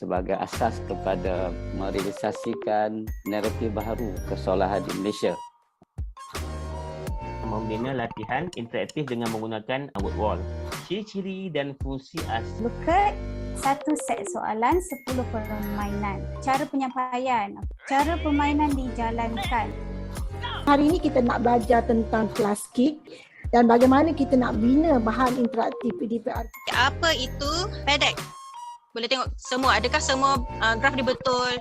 sebagai asas kepada merealisasikan naratif baharu kesolahan di Malaysia. Membina latihan interaktif dengan menggunakan word wall. Ciri-ciri dan fungsi asas. Booklet, 1 set soalan, 10 permainan. Cara penyampaian, cara permainan dijalankan. Hari ini kita nak belajar tentang kelas kick dan bagaimana kita nak bina bahan interaktif PDPR. Apa itu pendek? Boleh tengok semua, adakah semua graf dia betul?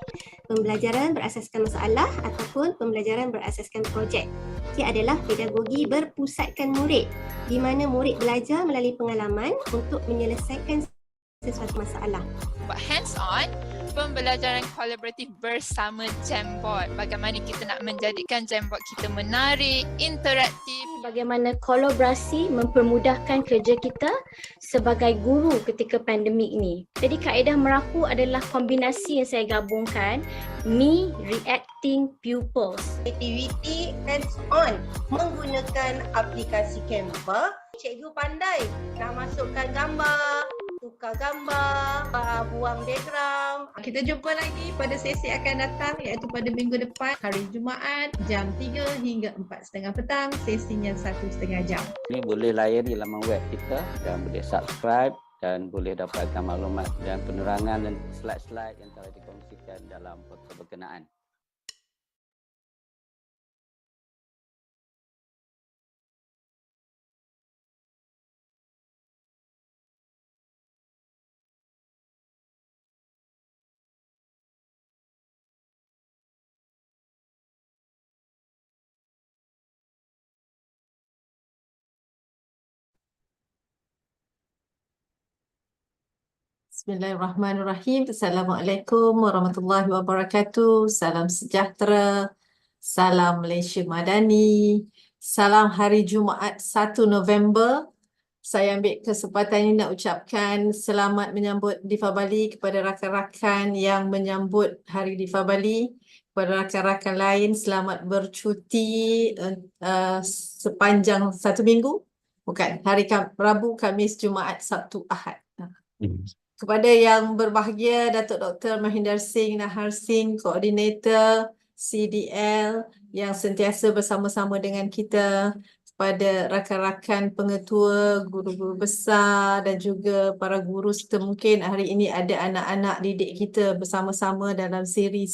Pembelajaran berasaskan masalah ataupun pembelajaran berasaskan projek. Ia adalah pedagogi berpusatkan murid, di mana murid belajar melalui pengalaman untuk menyelesaikan sesuatu masalah. Buat hands-on, pembelajaran kolaboratif bersama Jamboard. Bagaimana kita nak menjadikan Jamboard kita menarik, interaktif. Bagaimana kolaborasi mempermudahkan kerja kita sebagai guru ketika pandemik ini. Jadi kaedah merapu adalah kombinasi yang saya gabungkan, me reacting pupils. Aktiviti hands-on menggunakan aplikasi Canva. Cikgu pandai nak masukkan gambar, tukar gambar, buang diagram. Kita jumpa lagi pada sesi akan datang iaitu pada minggu depan hari Jumaat jam 3 hingga 4.30 petang, sesinya 1,5 jam. Ini boleh layari laman web kita dan boleh subscribe dan boleh dapatkan maklumat dan penerangan dan slide-slide yang telah dikongsikan dalam portal berkenaan. Bismillahirrahmanirrahim. Assalamualaikum warahmatullahi wabarakatuh. Salam sejahtera. Salam Malaysia Madani. Salam hari Jumaat 1 November. Saya ambil kesempatan ini nak ucapkan selamat menyambut Difabali kepada rakan-rakan yang menyambut hari Difabali. Kepada rakan-rakan lain, selamat bercuti sepanjang 1 minggu. Bukan, hari Rabu, Khamis, Jumaat, Sabtu, Ahad. Kepada yang berbahagia, Datuk Dr. Mahinder Singh Nahar Singh, Koordinator CDL yang sentiasa bersama-sama dengan kita, kepada rakan-rakan pengetua, guru-guru besar dan juga para guru serta mungkin hari ini ada anak-anak didik kita bersama-sama dalam siri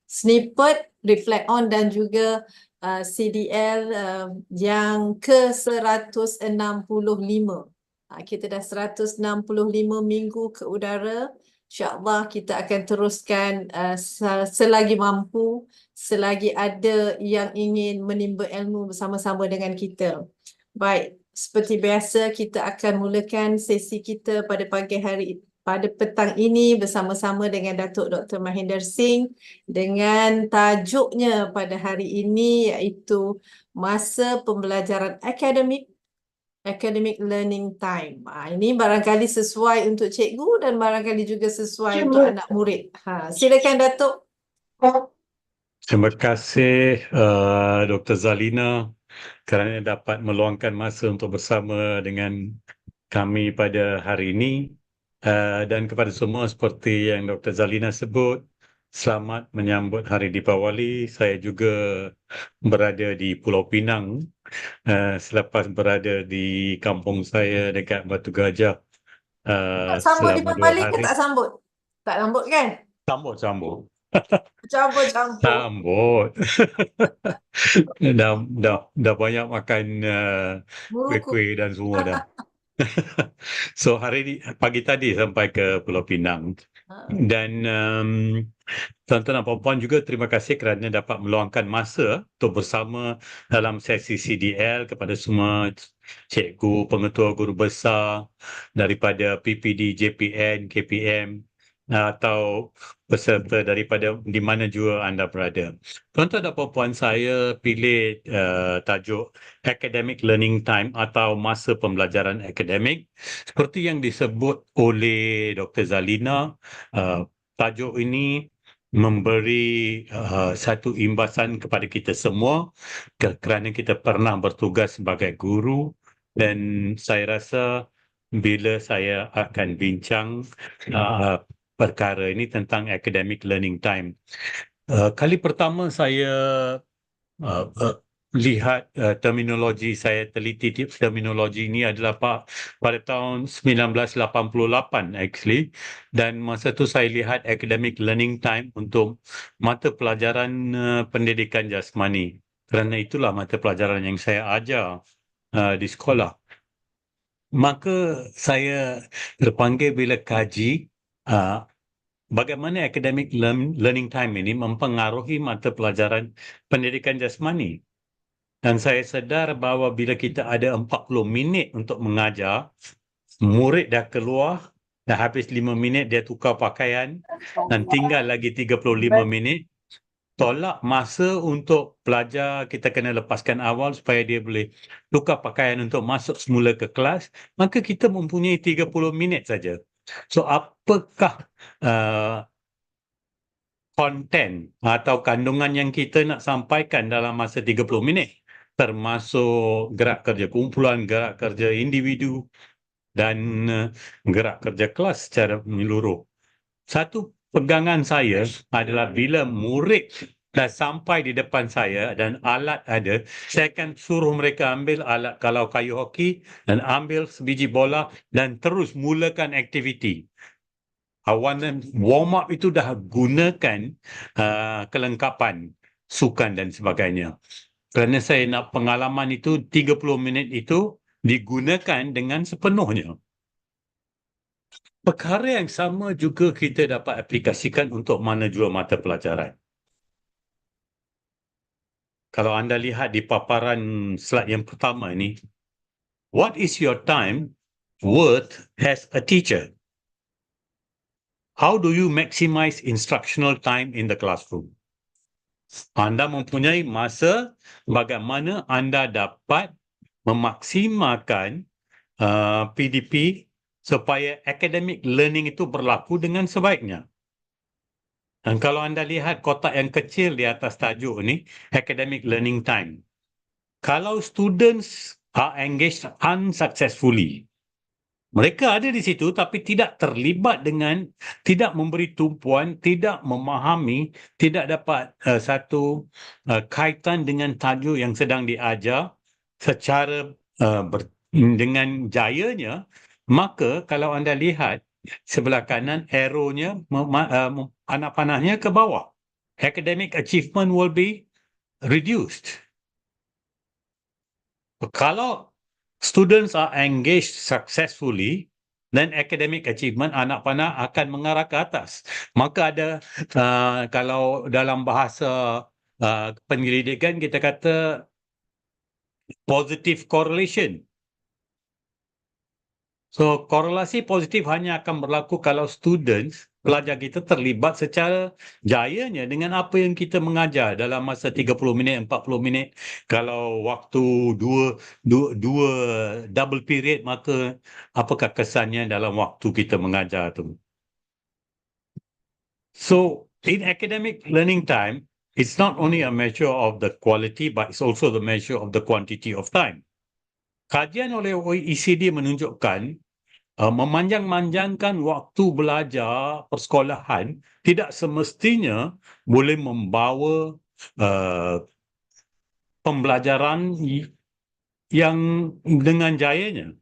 Snippet, Reflect On dan juga CDL yang ke-165. Kita dah 165 minggu ke udara. InsyaAllah kita akan teruskan selagi mampu, selagi ada yang ingin menimba ilmu bersama-sama dengan kita. Baik, seperti biasa kita akan mulakan sesi kita pada petang ini bersama-sama dengan Datuk Dr. Mahinder Singh dengan tajuknya pada hari ini iaitu masa pembelajaran Academic Learning Time. Ini barangkali sesuai untuk cikgu dan barangkali juga sesuai untuk anak murid. Silakan Datuk. Terima kasih Dr. Zalina kerana dapat meluangkan masa untuk bersama dengan kami pada hari ini. Dan kepada semua seperti yang Dr. Zalina sebut, selamat menyambut Hari Deepawali. Saya juga berada di Pulau Pinang selepas berada di kampung saya dekat Batu Gajah Sambut selama 2 Deepawali ke hari. tak sambut? Tak sambut kan? Sambut. Sambut. Sambut. dah banyak makan kuih-kuih dan semua dah. So hari ni, pagi tadi sampai ke Pulau Pinang. Dan tuan-tuan dan puan-puan juga terima kasih kerana dapat meluangkan masa untuk bersama dalam sesi CDL kepada semua cikgu, pengetua guru besar daripada PPD, JPN, KPM atau peserta daripada di mana juga anda berada. Tuan-tuan dan puan-puan, saya pilih tajuk Academic Learning Time atau masa pembelajaran akademik. Seperti yang disebut oleh Dr. Zalina, tajuk ini memberi satu imbasan kepada kita semua kerana kita pernah bertugas sebagai guru, dan saya rasa bila saya akan bincang perkara ini tentang academic learning time. Kali pertama saya lihat terminologi, saya teliti terminologi ini adalah pada tahun 1988 actually, dan masa tu saya lihat academic learning time untuk mata pelajaran pendidikan jasmani, kerana itulah mata pelajaran yang saya ajar di sekolah. Maka saya terpanggil bila kaji bagaimana academic learning time ini mempengaruhi mata pelajaran pendidikan jasmani. Dan saya sedar bahawa bila kita ada 40 minit untuk mengajar, murid dah keluar, dah habis 5 minit dia tukar pakaian, dan tinggal lagi 35 minit, tolak masa untuk pelajar kita kena lepaskan awal supaya dia boleh tukar pakaian untuk masuk semula ke kelas, maka kita mempunyai 30 minit saja. So apakah konten atau kandungan yang kita nak sampaikan dalam masa 30 minit? Termasuk gerak kerja kumpulan, gerak kerja individu dan gerak kerja kelas secara menyeluruh. Satu pegangan saya adalah bila murid dah sampai di depan saya dan alat ada, saya akan suruh mereka ambil alat kalau kayu hoki dan ambil sebiji bola dan terus mulakan aktiviti. Awalan warm up itu dah gunakan kelengkapan sukan dan sebagainya. Kerana saya nak pengalaman itu 30 minit itu digunakan dengan sepenuhnya. Perkara yang sama juga kita dapat aplikasikan untuk mana jua mata pelajaran. Kalau anda lihat di paparan slide yang pertama ini, what is your time worth as a teacher? How do you maximize instructional time in the classroom? Anda mempunyai masa bagaimana anda dapat memaksimalkan PDP supaya academic learning itu berlaku dengan sebaiknya. Dan kalau anda lihat kotak yang kecil di atas tajuk ini, academic learning time. Kalau students are engaged unsuccessfully, mereka ada di situ tapi tidak terlibat dengan, tidak memberi tumpuan, tidak memahami, tidak dapat satu kaitan dengan tajuk yang sedang diajar secara dengan jayanya, maka kalau anda lihat sebelah kanan arrow-nya, anak panahnya ke bawah. Academic achievement will be reduced. Kalau students are engaged successfully, then academic achievement anak panah akan mengarah ke atas. Maka ada, kalau dalam bahasa penyelidikan kita kata positive correlation. So, korelasi positif hanya akan berlaku kalau students, pelajar kita terlibat secara jayanya dengan apa yang kita mengajar dalam masa 30 minit, 40 minit. Kalau waktu dua double period, maka apakah kesannya dalam waktu kita mengajar tu? So, in academic learning time, it's not only a measure of the quality, but it's also the measure of the quantity of time. Kajian oleh OECD menunjukkan memanjang-manjangkan waktu belajar persekolahan tidak semestinya boleh membawa pembelajaran yang dengan jayanya.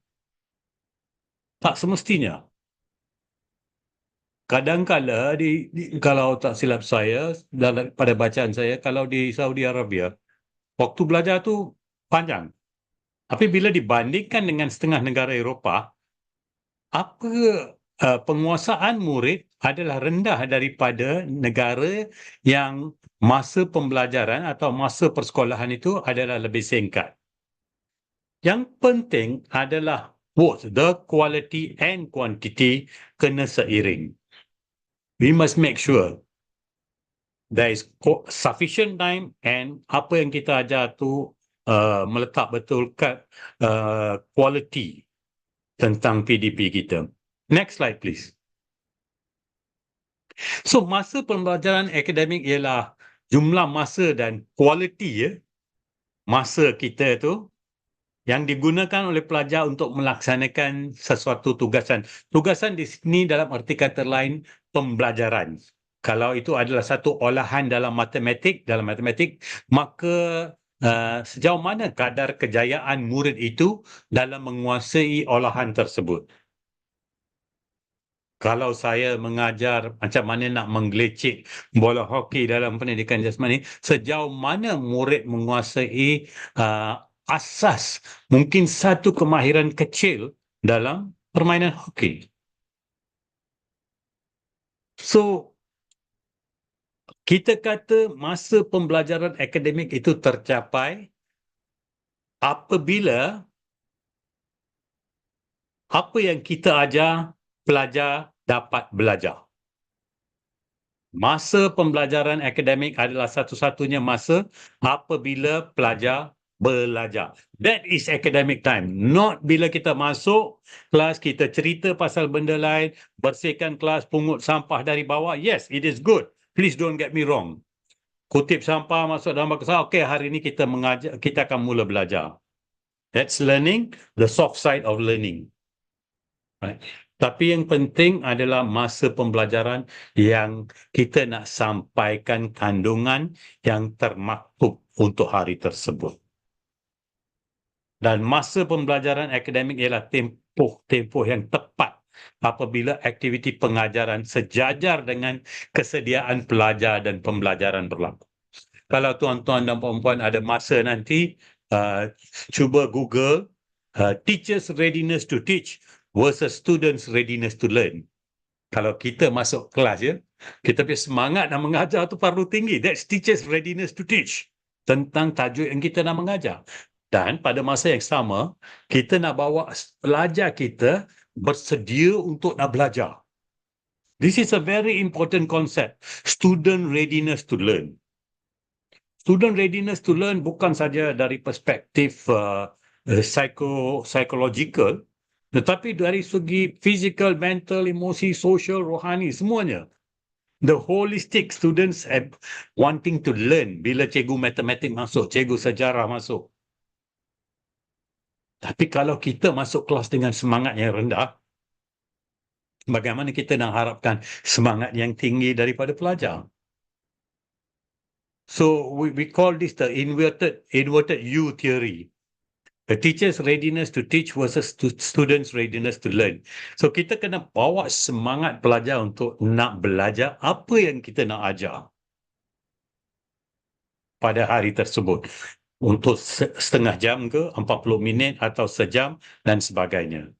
Tak semestinya. Kadang-kala kalau tak silap saya, pada bacaan saya, kalau di Saudi Arabia, waktu belajar tu panjang. Tapi bila dibandingkan dengan setengah negara Eropah, penguasaan murid adalah rendah daripada negara yang masa pembelajaran atau masa persekolahan itu adalah lebih singkat. Yang penting adalah both the quality and quantity kena seiring. We must make sure there is sufficient time and apa yang kita ajar tu meletak betul kat quality tentang PDP kita. Next slide please. So masa pembelajaran akademik ialah jumlah masa dan quality masa kita tu yang digunakan oleh pelajar untuk melaksanakan sesuatu tugasan. Tugasan di sini dalam arti kata lain pembelajaran. Kalau itu adalah satu olahan dalam matematik, maka sejauh mana kadar kejayaan murid itu dalam menguasai olahan tersebut. Kalau saya mengajar macam mana nak menggelecek bola hoki dalam pendidikan jasmani, sejauh mana murid menguasai asas, mungkin satu kemahiran kecil dalam permainan hoki. So, kita kata masa pembelajaran akademik itu tercapai apabila apa yang kita ajar, pelajar dapat belajar. Masa pembelajaran akademik adalah satu-satunya masa apabila pelajar belajar. That is academic time. Not bila kita masuk kelas, kita cerita pasal benda lain, bersihkan kelas, pungut sampah dari bawah. Yes, it is good. Please don't get me wrong. Kutip sampah masuk dalam bak kelas. Okay, hari ini kita akan mula belajar. That's learning, the soft side of learning. Right. Tapi yang penting adalah masa pembelajaran yang kita nak sampaikan kandungan yang termaktub untuk hari tersebut. Dan masa pembelajaran akademik ialah tempoh yang tepat apabila aktiviti pengajaran sejajar dengan kesediaan pelajar dan pembelajaran berlaku. Kalau tuan-tuan dan puan-puan ada masa nanti, cuba Google teachers readiness to teach versus students readiness to learn. Kalau kita masuk kelas, kita punya semangat nak mengajar tu perlu tinggi. That's teachers readiness to teach. Tentang tajuk yang kita nak mengajar. Dan pada masa yang sama, kita nak bawa pelajar kita bersedia untuk nak belajar. This is a very important concept. Student readiness to learn. Student readiness to learn bukan saja dari perspektif psychological, tetapi dari segi physical, mental, emosi, social, rohani, semuanya. The holistic students wanting to learn bila cikgu matematik masuk, cikgu sejarah masuk. Tapi kalau kita masuk kelas dengan semangat yang rendah, bagaimana kita nak harapkan semangat yang tinggi daripada pelajar? So we call this the inverted U theory. The teacher's readiness to teach versus students' readiness to learn. So kita kena bawa semangat pelajar untuk nak belajar apa yang kita nak ajar pada hari tersebut. Untuk setengah jam ke, 40 minit atau sejam dan sebagainya.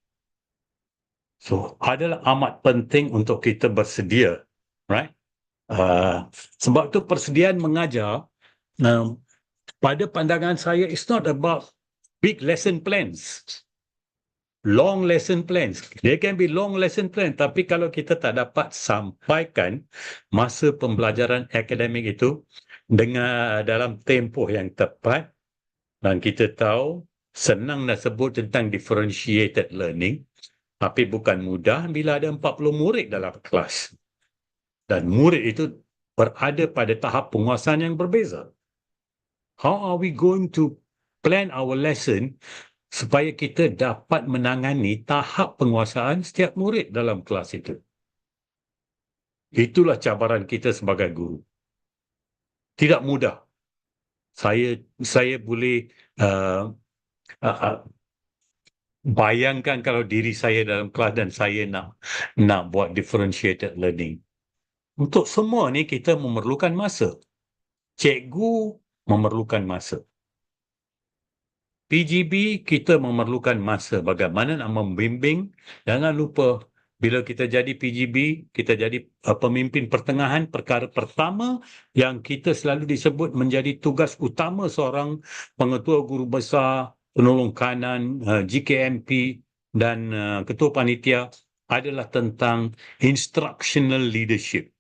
So adalah amat penting untuk kita bersedia. Right? Sebab tu persediaan mengajar, pada pandangan saya, it's not about big lesson plans, long lesson plans. There can be long lesson plan, tapi kalau kita tak dapat sampaikan masa pembelajaran akademik itu dengan dalam tempoh yang tepat, dan kita tahu senang nak sebut tentang differentiated learning, tapi bukan mudah bila ada 40 murid dalam kelas. Dan murid itu berada pada tahap penguasaan yang berbeza. How are we going to plan our lesson supaya kita dapat menangani tahap penguasaan setiap murid dalam kelas itu? Itulah cabaran kita sebagai guru. Tidak mudah. Saya boleh bayangkan kalau diri saya dalam kelas dan saya nak buat differentiated learning. Untuk semua ni kita memerlukan masa. Cikgu memerlukan masa. PGB kita memerlukan masa. Bagaimana nak membimbing. Jangan lupa bila kita jadi PGB, kita jadi pemimpin pertengahan, perkara pertama yang kita selalu disebut menjadi tugas utama seorang pengetua guru besar, penolong kanan, GKMP dan ketua panitia adalah tentang instructional leadership.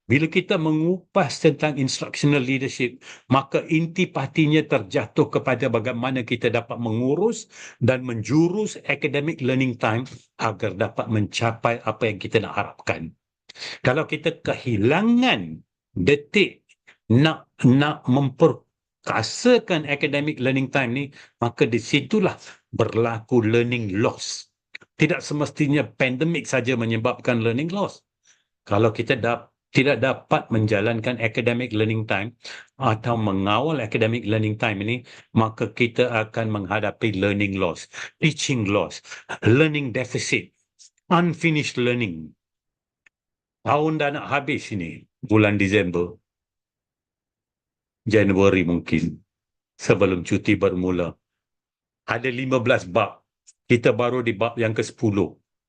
Bila kita mengupas tentang instructional leadership, maka intipatinya terjatuh kepada bagaimana kita dapat mengurus dan menjurus academic learning time agar dapat mencapai apa yang kita nak harapkan. Kalau kita kehilangan detik nak rasakan academic learning time ni, maka di situlah berlaku learning loss. Tidak semestinya pandemik saja menyebabkan learning loss. Kalau kita tidak dapat menjalankan academic learning time atau mengawal academic learning time ini, maka kita akan menghadapi learning loss, teaching loss, learning deficit, unfinished learning. Tahun dah nak habis ini, bulan Disember, Januari mungkin, sebelum cuti bermula. Ada 15 bab. Kita baru di bab yang ke-10.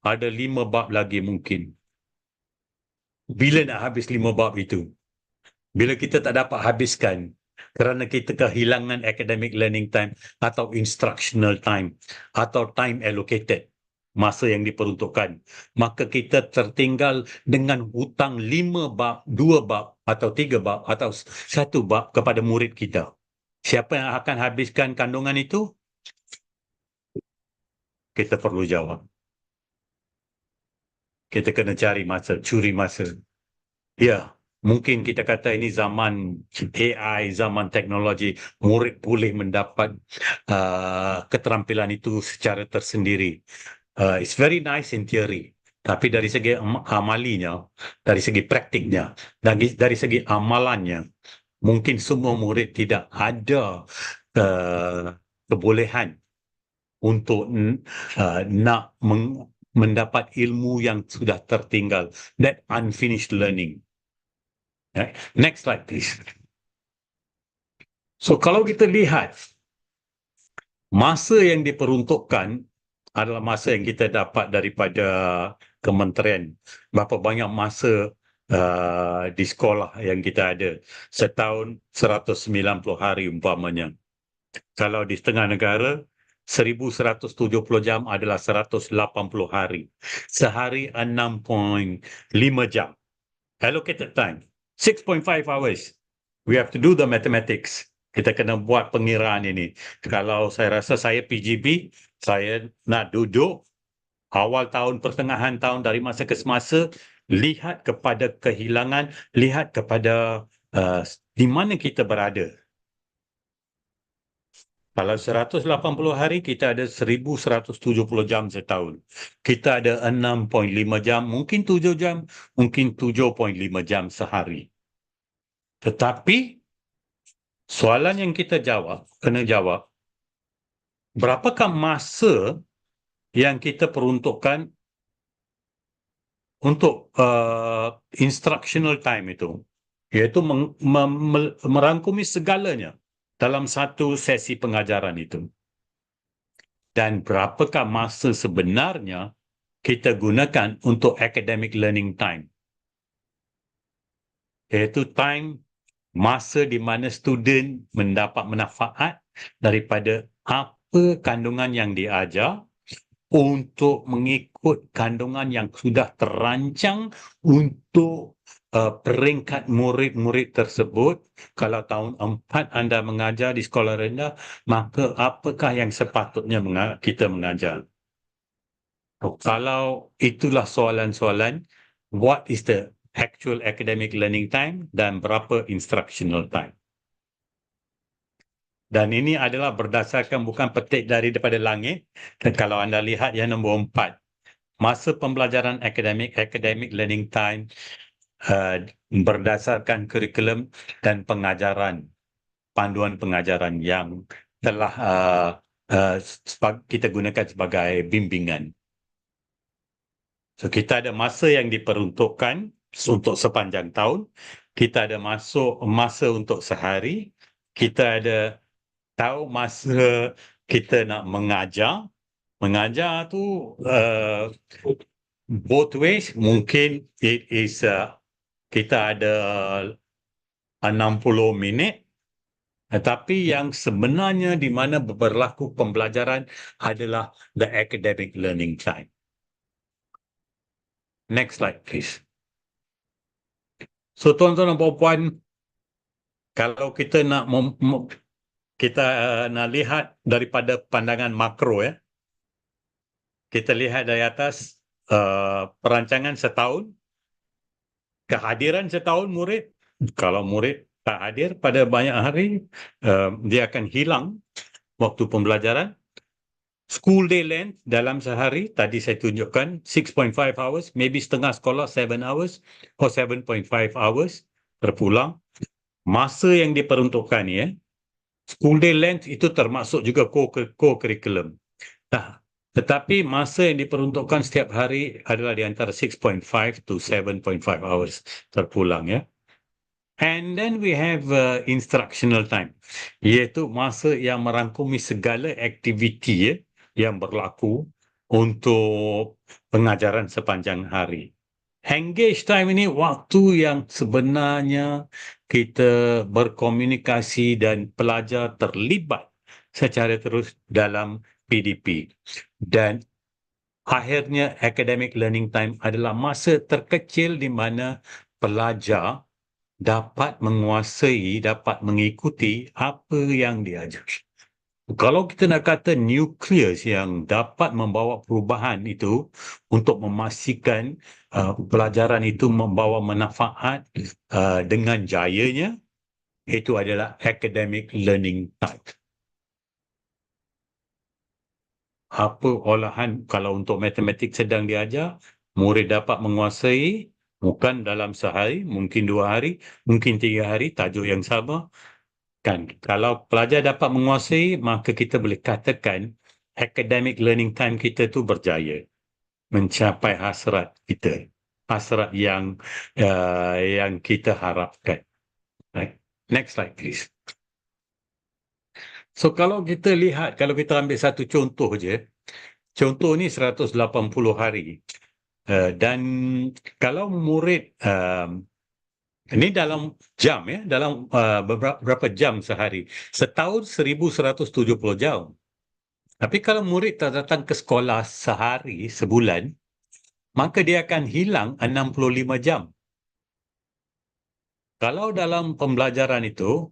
Ada 5 bab lagi mungkin. Bila nak habis 5 bab itu? Bila kita tak dapat habiskan kerana kita kehilangan academic learning time atau instructional time atau time allocated, masa yang diperuntukkan, maka kita tertinggal dengan hutang 5 bab, 2 bab atau 3 bab atau 1 bab kepada murid kita. Siapa yang akan habiskan kandungan itu? Kita perlu jawab. Kita kena cari masa, curi masa. Ya, mungkin kita kata ini zaman AI, zaman teknologi, murid boleh mendapat keterampilan itu secara tersendiri. It's very nice in theory. Tapi dari segi amalinya, dari segi praktiknya, dari segi amalannya, mungkin semua murid tidak ada kebolehan untuk nak mendapat ilmu yang sudah tertinggal. That unfinished learning. Okay. Next slide, please. So, kalau kita lihat, masa yang diperuntukkan adalah masa yang kita dapat daripada kementerian. Berapa banyak masa di sekolah yang kita ada. Setahun 190 hari umpamanya. Kalau di setengah negara, 1170 jam adalah 180 hari. Sehari 6.5 jam. Allocated time, 6.5 hours. We have to do the mathematics. Kita kena buat pengiraan ini. Kalau saya rasa saya PGB, saya nak duduk awal tahun, pertengahan tahun, dari masa ke semasa, lihat kepada kehilangan, lihat kepada di mana kita berada. Kalau 180 hari, kita ada 1170 jam setahun. Kita ada 6.5 jam, mungkin 7 jam, mungkin 7.5 jam sehari. Tetapi, soalan yang kita kena jawab, berapakah masa yang kita peruntukkan untuk instructional time itu? Iaitu merangkumi segalanya dalam satu sesi pengajaran itu. Dan berapakah masa sebenarnya kita gunakan untuk academic learning time? Iaitu masa di mana student mendapat manfaat daripada apa kandungan yang diajar untuk mengikut kandungan yang sudah terancang untuk peringkat murid-murid tersebut. Kalau tahun 4 anda mengajar di sekolah rendah, maka apakah yang sepatutnya kita mengajar? Kalau itulah soalan-soalan, what is the actual academic learning time dan berapa instructional time? Dan ini adalah berdasarkan bukan petik daripada langit. Dan kalau anda lihat yang nombor 4, masa pembelajaran academic learning time berdasarkan kurikulum dan pengajaran, panduan pengajaran yang telah kita gunakan sebagai bimbingan. So, kita ada masa yang diperuntukkan untuk sepanjang tahun. Kita ada masa untuk sehari. Kita ada tahu masa kita nak mengajar. Mengajar tu both ways. Mungkin it is kita ada 60 minit. Tetapi yang sebenarnya di mana berlaku pembelajaran adalah the academic learning time. Next slide, please. So, tuan-tuan dan puan-puan, kalau kita nak lihat daripada pandangan makro, kita lihat dari atas perancangan setahun, kehadiran setahun murid. Kalau murid tak hadir pada banyak hari, dia akan hilang waktu pembelajaran. School day length dalam sehari, tadi saya tunjukkan 6.5 hours, maybe setengah sekolah 7 hours or 7.5 hours terpulang. Masa yang diperuntukkan ni, school day length itu termasuk juga co-curriculum. Tetapi masa yang diperuntukkan setiap hari adalah di antara 6.5 to 7.5 hours terpulang ya. And then we have instructional time, iaitu masa yang merangkumi segala aktiviti yang berlaku untuk pengajaran sepanjang hari. Engage time ini waktu yang sebenarnya kita berkomunikasi dan pelajar terlibat secara terus dalam PDP. Dan akhirnya academic learning time adalah masa terkecil di mana pelajar dapat menguasai, dapat mengikuti apa yang diajar. Kalau kita nak kata nukleus yang dapat membawa perubahan itu untuk memastikan pelajaran itu membawa manfaat dengan jayanya, itu adalah academic learning time. Apa olahan kalau untuk matematik sedang diajar, murid dapat menguasai bukan dalam sehari, mungkin 2 hari, mungkin 3 hari, tajuk yang sama. Kan? Kalau pelajar dapat menguasai, maka kita boleh katakan academic learning time kita tu berjaya mencapai hasrat kita. Hasrat yang kita harapkan. Right? Next slide please. So kalau kita lihat, kalau kita ambil satu contoh je, contoh ni 180 hari. Dan kalau murid ini dalam jam ya, dalam beberapa jam sehari. Setahun 1170 jam. Tapi kalau murid tak datang ke sekolah sehari, sebulan, maka dia akan hilang 65 jam. Kalau dalam pembelajaran itu,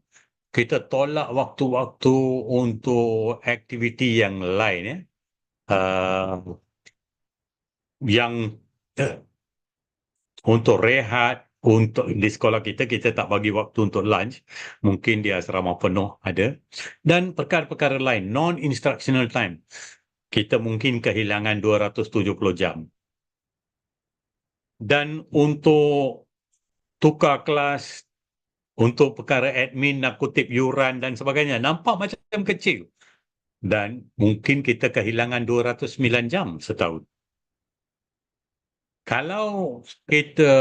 kita tolak waktu-waktu untuk aktiviti yang lain ya. Yang untuk rehat, untuk di sekolah kita tak bagi waktu untuk lunch, mungkin di asrama penuh ada, dan perkara-perkara lain, non-instructional time, kita mungkin kehilangan 270 jam. Dan untuk tukar kelas, untuk perkara admin, nak kutip yuran dan sebagainya, nampak macam kecil. Dan mungkin kita kehilangan 209 jam setahun. Kalau kita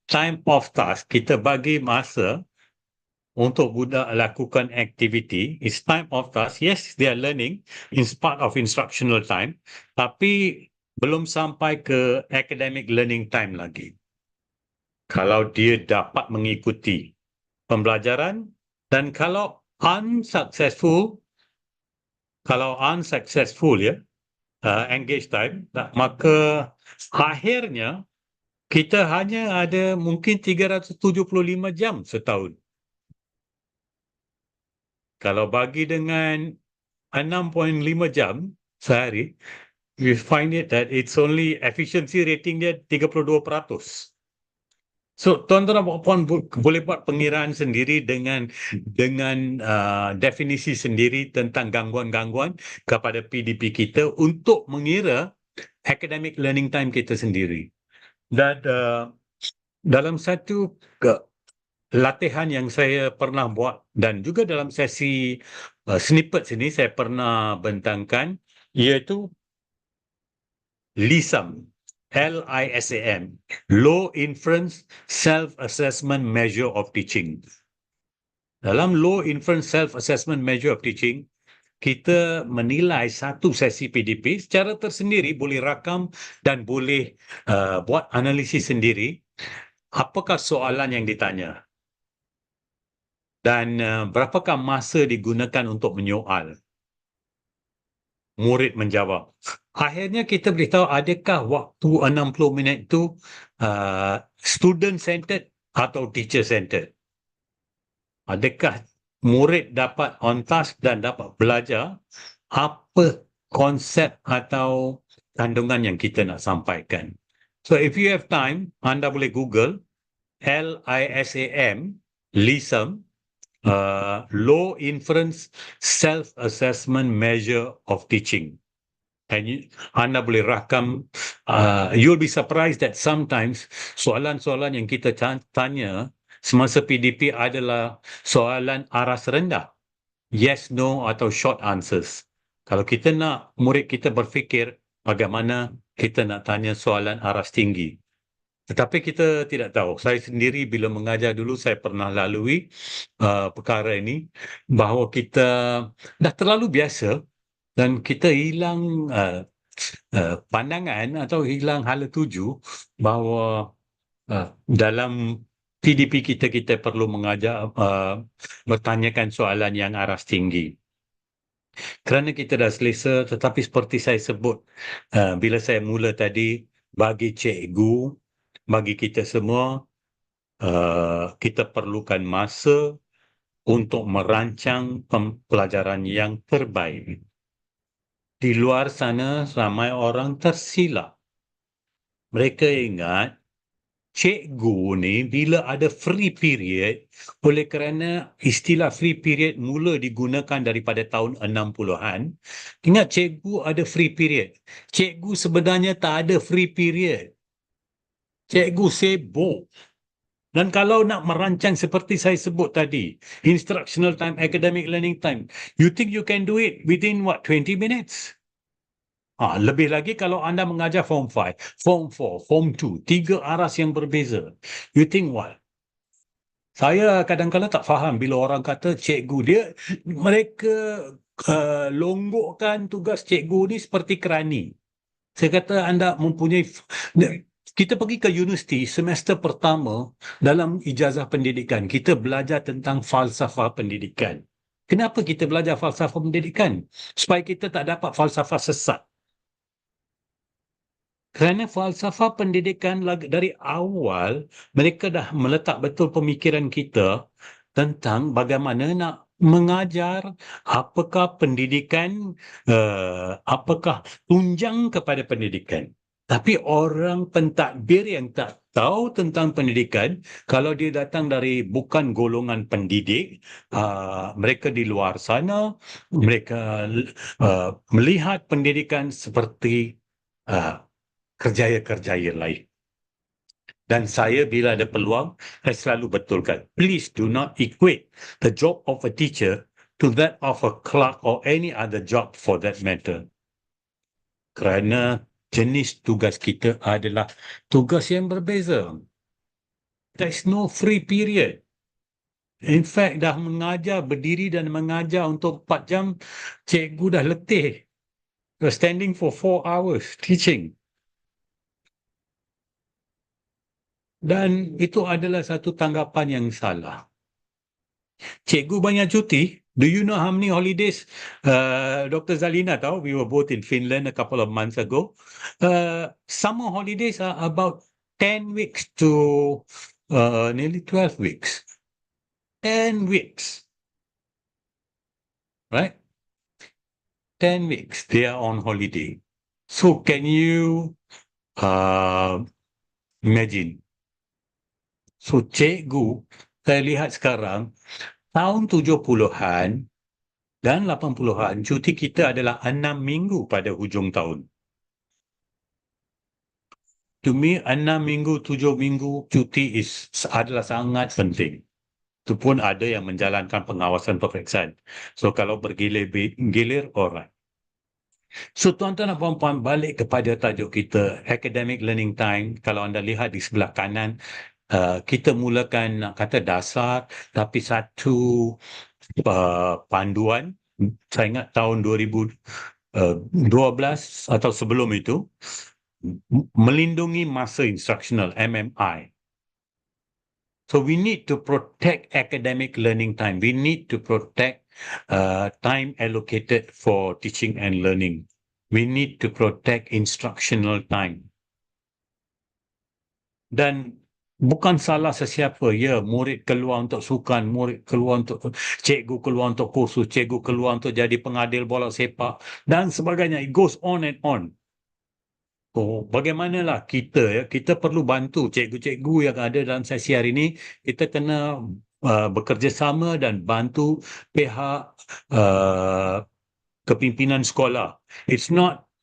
time of task, kita bagi masa untuk budak lakukan aktiviti, it's time of task. Yes, they are learning in part of instructional time, tapi belum sampai ke academic learning time lagi. Kalau dia dapat mengikuti pembelajaran dan kalau unsuccessful ya, engage time, maka akhirnya kita hanya ada mungkin 375 jam setahun. Kalau bagi dengan 6.5 jam sehari, we find it that it's only efficiency rating dia 32%. So, tuan-tuan dan puan boleh buat pengiraan sendiri dengan definisi sendiri tentang gangguan-gangguan kepada PDP kita untuk mengira academic learning time kita sendiri. Dan dalam satu latihan yang saya pernah buat dan juga dalam sesi snippet sini saya pernah bentangkan, iaitu LISAM. LISAM, Low Inference Self-Assessment Measure of Teaching. Dalam Low Inference Self-Assessment Measure of Teaching, kita menilai satu sesi PDP secara tersendiri, boleh rakam dan boleh buat analisis sendiri. Apakah soalan yang ditanya? Dan berapakah masa digunakan untuk menyoal? Murid menjawab. Akhirnya kita boleh tahu adakah waktu 60 minit itu student-centered atau teacher-centered. Adakah murid dapat on task dan dapat belajar apa konsep atau kandungan yang kita nak sampaikan. So if you have time, anda boleh Google LISAM LISM, low inference self-assessment measure of teaching. And anda boleh rakam, you'll be surprised that sometimes soalan-soalan yang kita tanya semasa PDP adalah soalan aras rendah. Yes, no atau short answers. Kalau kita nak murid kita berfikir, bagaimana kita nak tanya soalan aras tinggi. Tetapi kita tidak tahu. Saya sendiri bila mengajar dulu, saya pernah lalui perkara ini, bahawa kita dah terlalu biasa dan kita hilang pandangan atau hilang hala tuju bahawa dalam PDP kita perlu mengajar, bertanyakan soalan yang aras tinggi. Kerana kita dah selesa, tetapi seperti saya sebut, bila saya mula tadi, bagi cikgu, bagi kita semua, kita perlukan masa untuk merancang pembelajaran yang terbaik. Di luar sana, ramai orang tersilap. Mereka ingat, cikgu ni bila ada free period, oleh kerana istilah free period mula digunakan daripada tahun 60-an, ingat cikgu ada free period. Cikgu sebenarnya tak ada free period. Cikgu sibuk. Dan kalau nak merancang seperti saya sebut tadi, instructional time, academic learning time, you think you can do it within 20 minutes? Lebih lagi kalau anda mengajar Form 5, Form 4, Form 2, 3 aras yang berbeza. You think what? Saya kadang-kadang tak faham bila orang kata cikgu mereka longgokkan tugas cikgu ni seperti kerani. Saya kata anda mempunyai... Kita pergi ke universiti semester pertama dalam ijazah pendidikan. Kita belajar tentang falsafah pendidikan. Kenapa kita belajar falsafah pendidikan? Supaya kita tak dapat falsafah sesat. Kerana falsafah pendidikan dari awal, mereka dah meletak betul pemikiran kita tentang bagaimana nak mengajar, apakah pendidikan, apakah tunjang kepada pendidikan. Tapi orang pentadbir yang tak tahu tentang pendidikan, kalau dia datang dari bukan golongan pendidik, mereka di luar sana, mereka melihat pendidikan seperti kerjaya-kerjaya lain. Dan saya bila ada peluang, saya selalu betulkan. Please do not equate the job of a teacher to that of a clerk or any other job for that matter. Kerana jenis tugas kita adalah tugas yang berbeza. There is no free period. In fact, dah mengajar, berdiri dan mengajar untuk 4 jam, cikgu dah letih. You're standing for 4 hours teaching. Dan itu adalah satu tanggapan yang salah. Cikgu banyak cuti. Do you know how many holidays Dr. Zalina tahu? We were both in Finland a couple of months ago. Summer holidays are about 10 weeks to nearly 12 weeks. 10 weeks. Right? 10 weeks they are on holiday. So can you imagine? So cikgu, saya lihat sekarang, tahun 70-an dan 80-an, cuti kita adalah 6 minggu pada hujung tahun. To me, 6 minggu, 7 minggu cuti adalah sangat penting. Itu pun ada yang menjalankan pengawasan peperiksaan. So kalau bergilir, alright. So tuan-tuan dan puan-puan, balik kepada tajuk kita, academic learning time. Kalau anda lihat di sebelah kanan, kita mulakan nak kata dasar, tapi satu panduan, saya ingat tahun 2012 atau sebelum itu, melindungi masa instructional, MMI. So we need to protect academic learning time. We need to protect time allocated for teaching and learning. We need to protect instructional time. Dan bukan salah sesiapa, ya, murid keluar untuk sukan, murid keluar untuk, cikgu keluar untuk kursus, cikgu keluar untuk jadi pengadil bola sepak dan sebagainya. It goes on and on. So, bagaimanalah kita perlu bantu cikgu-cikgu yang ada dalam sesi hari ini. Kita kena bekerjasama dan bantu pihak kepimpinan sekolah.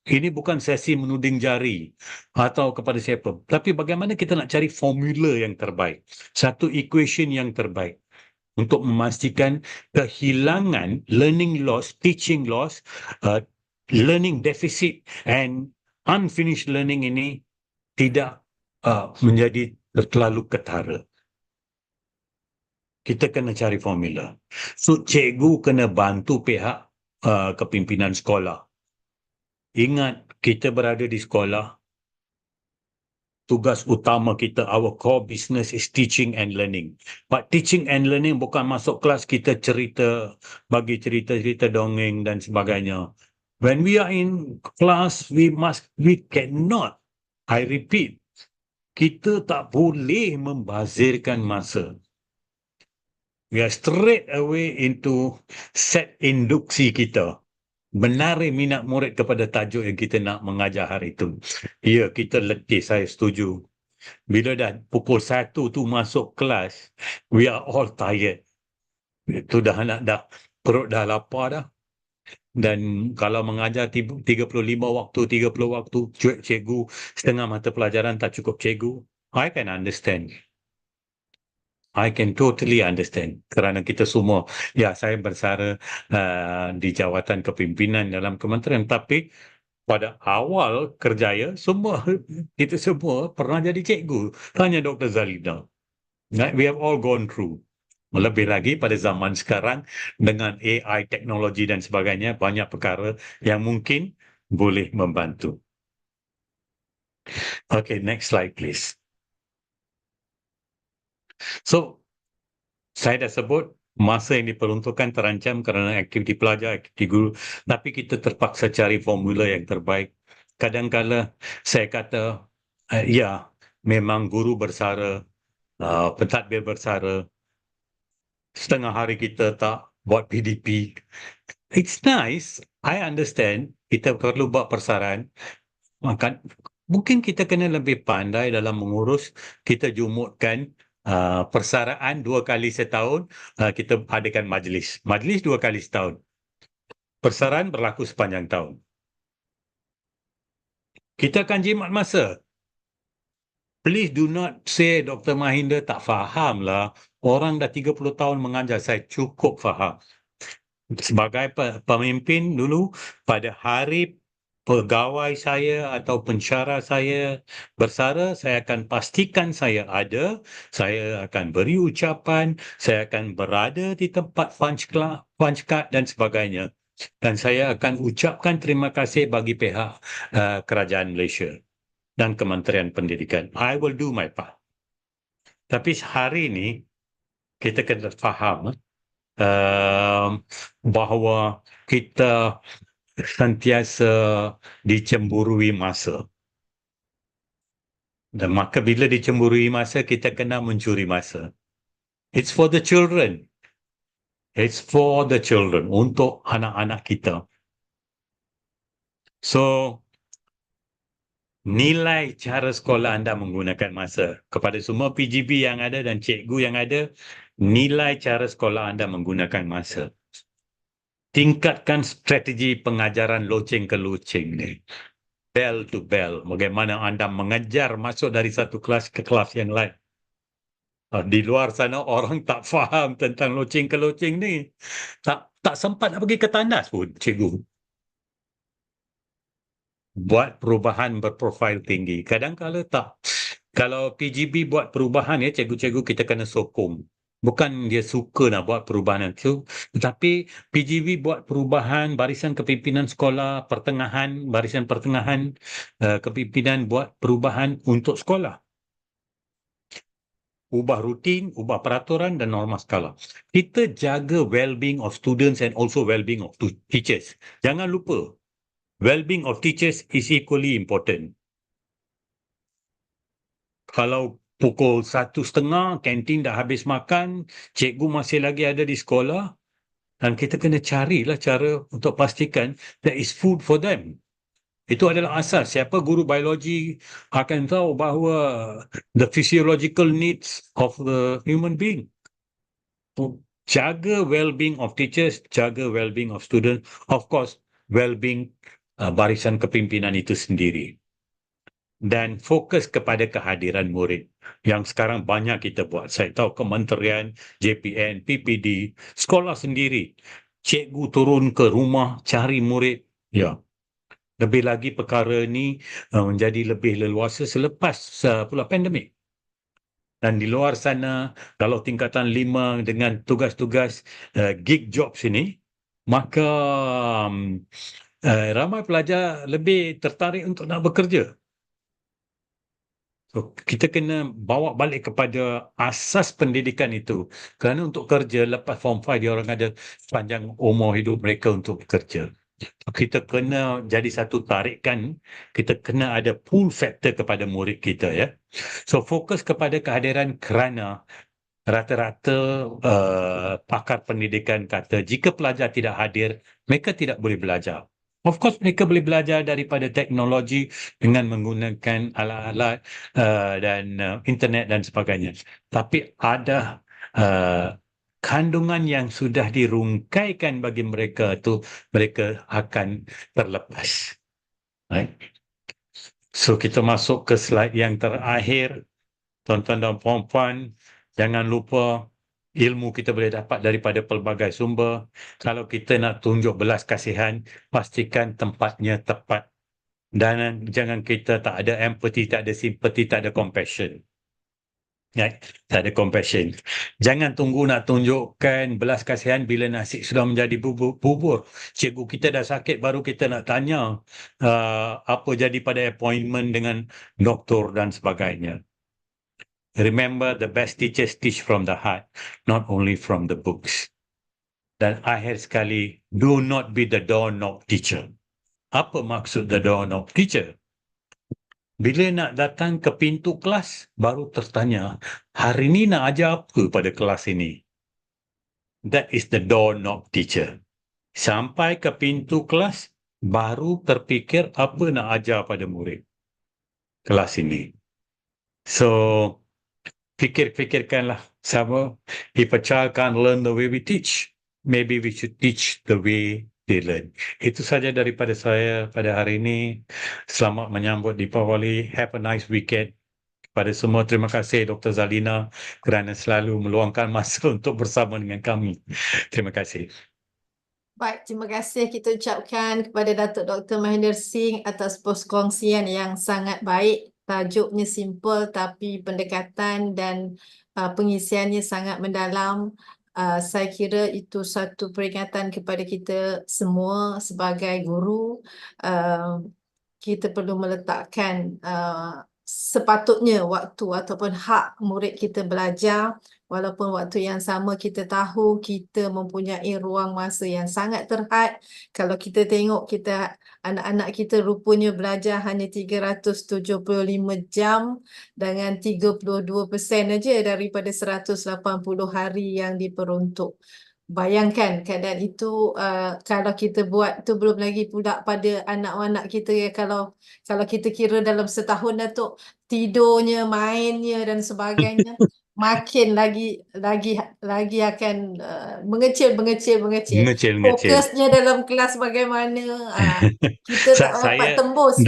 Ini bukan sesi menuding jari atau kepada siapa. Tapi bagaimana kita nak cari formula yang terbaik. Satu equation yang terbaik untuk memastikan kehilangan learning loss, teaching loss, learning deficit and unfinished learning ini tidak menjadi terlalu ketara. Kita kena cari formula. So, cikgu kena bantu pihak kepimpinan sekolah. Ingat, kita berada di sekolah. Tugas utama kita, our core business is teaching and learning. But teaching and learning bukan masuk kelas kita cerita, bagi cerita-cerita dongeng dan sebagainya. When we are in class, we cannot, I repeat, kita tak boleh membazirkan masa. We are straight away into set induksi kita. Menarik minat murid kepada tajuk yang kita nak mengajar hari itu. Ya, kita letih, saya setuju. Bila dah pukul 1 tu masuk kelas, we are all tired. Itu perut dah lapar dah. Dan kalau mengajar 35 waktu, 30 waktu, cuek cikgu, setengah mata pelajaran tak cukup cikgu, I can understand. I can totally understand kerana kita semua, ya saya bersara di jawatan kepimpinan dalam kementerian, tapi pada awal kerjaya kita semua pernah jadi cikgu. Tanya Dr. Zalina. We have all gone through. Lebih lagi pada zaman sekarang dengan AI, teknologi dan sebagainya, banyak perkara yang mungkin boleh membantu. Okay, next slide please. So, saya dah sebut masa yang diperuntukkan terancam kerana aktiviti pelajar, aktiviti guru, tapi kita terpaksa cari formula yang terbaik. Kadang-kala saya kata, ya, memang guru bersara, pentadbir bersara, setengah hari kita tak buat PDP. It's nice, I understand, kita perlu buat persaran, mungkin kita kena lebih pandai dalam mengurus, kita jumutkan persaraan 2 kali setahun, kita adakan majlis 2 kali setahun, persaraan berlaku sepanjang tahun. Kita akan jimat masa. Please do not say Dr. Mahinda tak faham lah, orang dah 30 tahun mengajar, saya cukup faham. Sebagai pemimpin dulu, pada hari pegawai saya atau pensyarah saya bersara, saya akan pastikan saya ada, saya akan beri ucapan, saya akan berada di tempat punch card dan sebagainya. Dan saya akan ucapkan terima kasih bagi pihak kerajaan Malaysia dan Kementerian Pendidikan. I will do my part. Tapi hari ini, kita kena faham bahawa kita sentiasa dicemburui masa. Dan maka bila dicemburui masa, kita kena mencuri masa. It's for the children. It's for the children, untuk anak-anak kita. So, nilai cara sekolah anda menggunakan masa. Kepada semua PGB yang ada dan cikgu yang ada, nilai cara sekolah anda menggunakan masa. Tingkatkan strategi pengajaran loceng ke loceng ni. Bell to bell. Bagaimana anda mengejar masuk dari satu kelas ke kelas yang lain. Di luar sana orang tak faham tentang loceng ke loceng ni. Tak sempat nak pergi ke tandas pun, cikgu. Buat perubahan berprofil tinggi. Kadang-kadang tak. Kalau PGB buat perubahan, ya cikgu-cikgu kita kena sokong. Bukan dia suka nak buat perubahan itu, tetapi PGB buat perubahan, barisan kepimpinan sekolah, barisan pertengahan kepimpinan buat perubahan untuk sekolah. Ubah rutin, ubah peraturan dan norma skala. Kita jaga well-being of students and also well-being of teachers. Jangan lupa, well-being of teachers is equally important. Kalau pukul 1:30, kantin dah habis makan, cikgu masih lagi ada di sekolah, dan kita kena carilah cara untuk pastikan there is food for them. Itu adalah asas. Siapa guru biologi akan tahu bahawa the physiological needs of the human being. jaga well-being of teachers, jaga well-being of students, of course, well-being barisan kepimpinan itu sendiri. Dan fokus kepada kehadiran murid yang sekarang banyak kita buat. Saya tahu kementerian, JPN, PPD, sekolah sendiri, cikgu turun ke rumah cari murid. Ya, lebih lagi perkara ini menjadi lebih leluasa selepas pula pandemik. Dan di luar sana, kalau tingkatan 5 dengan tugas-tugas gig jobs ini, maka ramai pelajar lebih tertarik untuk nak bekerja. So, kita kena bawa balik kepada asas pendidikan itu. Kerana untuk kerja, lepas Form 5, dia orang ada sepanjang umur hidup mereka untuk bekerja. Kita kena jadi satu tarikan, kita kena ada pull factor kepada murid kita, ya. So, fokus kepada kehadiran kerana rata-rata pakar pendidikan kata jika pelajar tidak hadir, mereka tidak boleh belajar. Of course, mereka boleh belajar daripada teknologi dengan menggunakan alat-alat dan internet dan sebagainya. Tapi ada kandungan yang sudah dirungkaikan bagi mereka tu, mereka akan terlepas. Right? So, kita masuk ke slide yang terakhir. Tuan-tuan dan puan-puan, jangan lupa ilmu kita boleh dapat daripada pelbagai sumber. Kalau kita nak tunjuk belas kasihan, pastikan tempatnya tepat. Dan jangan kita tak ada empathy, tak ada sympathy, tak ada compassion. Ya, tak ada compassion. Jangan tunggu nak tunjukkan belas kasihan bila nasi sudah menjadi bubur. Cikgu kita dah sakit, baru kita nak tanya apa jadi pada appointment dengan doktor dan sebagainya. Remember, the best teachers teach from the heart, not only from the books. Dan akhir sekali, do not be the doorknob teacher. Apa maksud the doorknob teacher? Bila nak datang ke pintu kelas, baru tertanya, hari ni nak ajar apa pada kelas ini? That is the doorknob teacher. Sampai ke pintu kelas, baru terfikir apa nak ajar pada murid kelas ini. So, fikir-fikirkanlah sama. If a child can't learn the way we teach, maybe we should teach the way they learn. Itu saja daripada saya pada hari ini. Selamat menyambut Deepavali. Have a nice weekend. Kepada semua, terima kasih Dr. Zalina kerana selalu meluangkan masa untuk bersama dengan kami. Terima kasih. Baik, terima kasih kita ucapkan kepada Datuk Dr. Mahendra Singh atas perkongsian yang sangat baik. Tajuknya simple tapi pendekatan dan pengisiannya sangat mendalam. Saya kira itu satu peringatan kepada kita semua sebagai guru. Kita perlu meletakkan sepatutnya waktu ataupun hak murid kita belajar. Walaupun waktu yang sama kita tahu kita mempunyai ruang masa yang sangat terhad. Kalau kita tengok anak-anak kita rupanya belajar hanya 375 jam dengan 32% aja daripada 180 hari yang diperuntuk. Bayangkan keadaan itu kalau kita buat tu, belum lagi pula pada anak-anak kita ya, kalau kita kira dalam setahun Datuk, tidurnya, mainnya dan sebagainya makin lagi akan mengecil. Fokusnya dalam kelas bagaimana kita tak dapat tembus.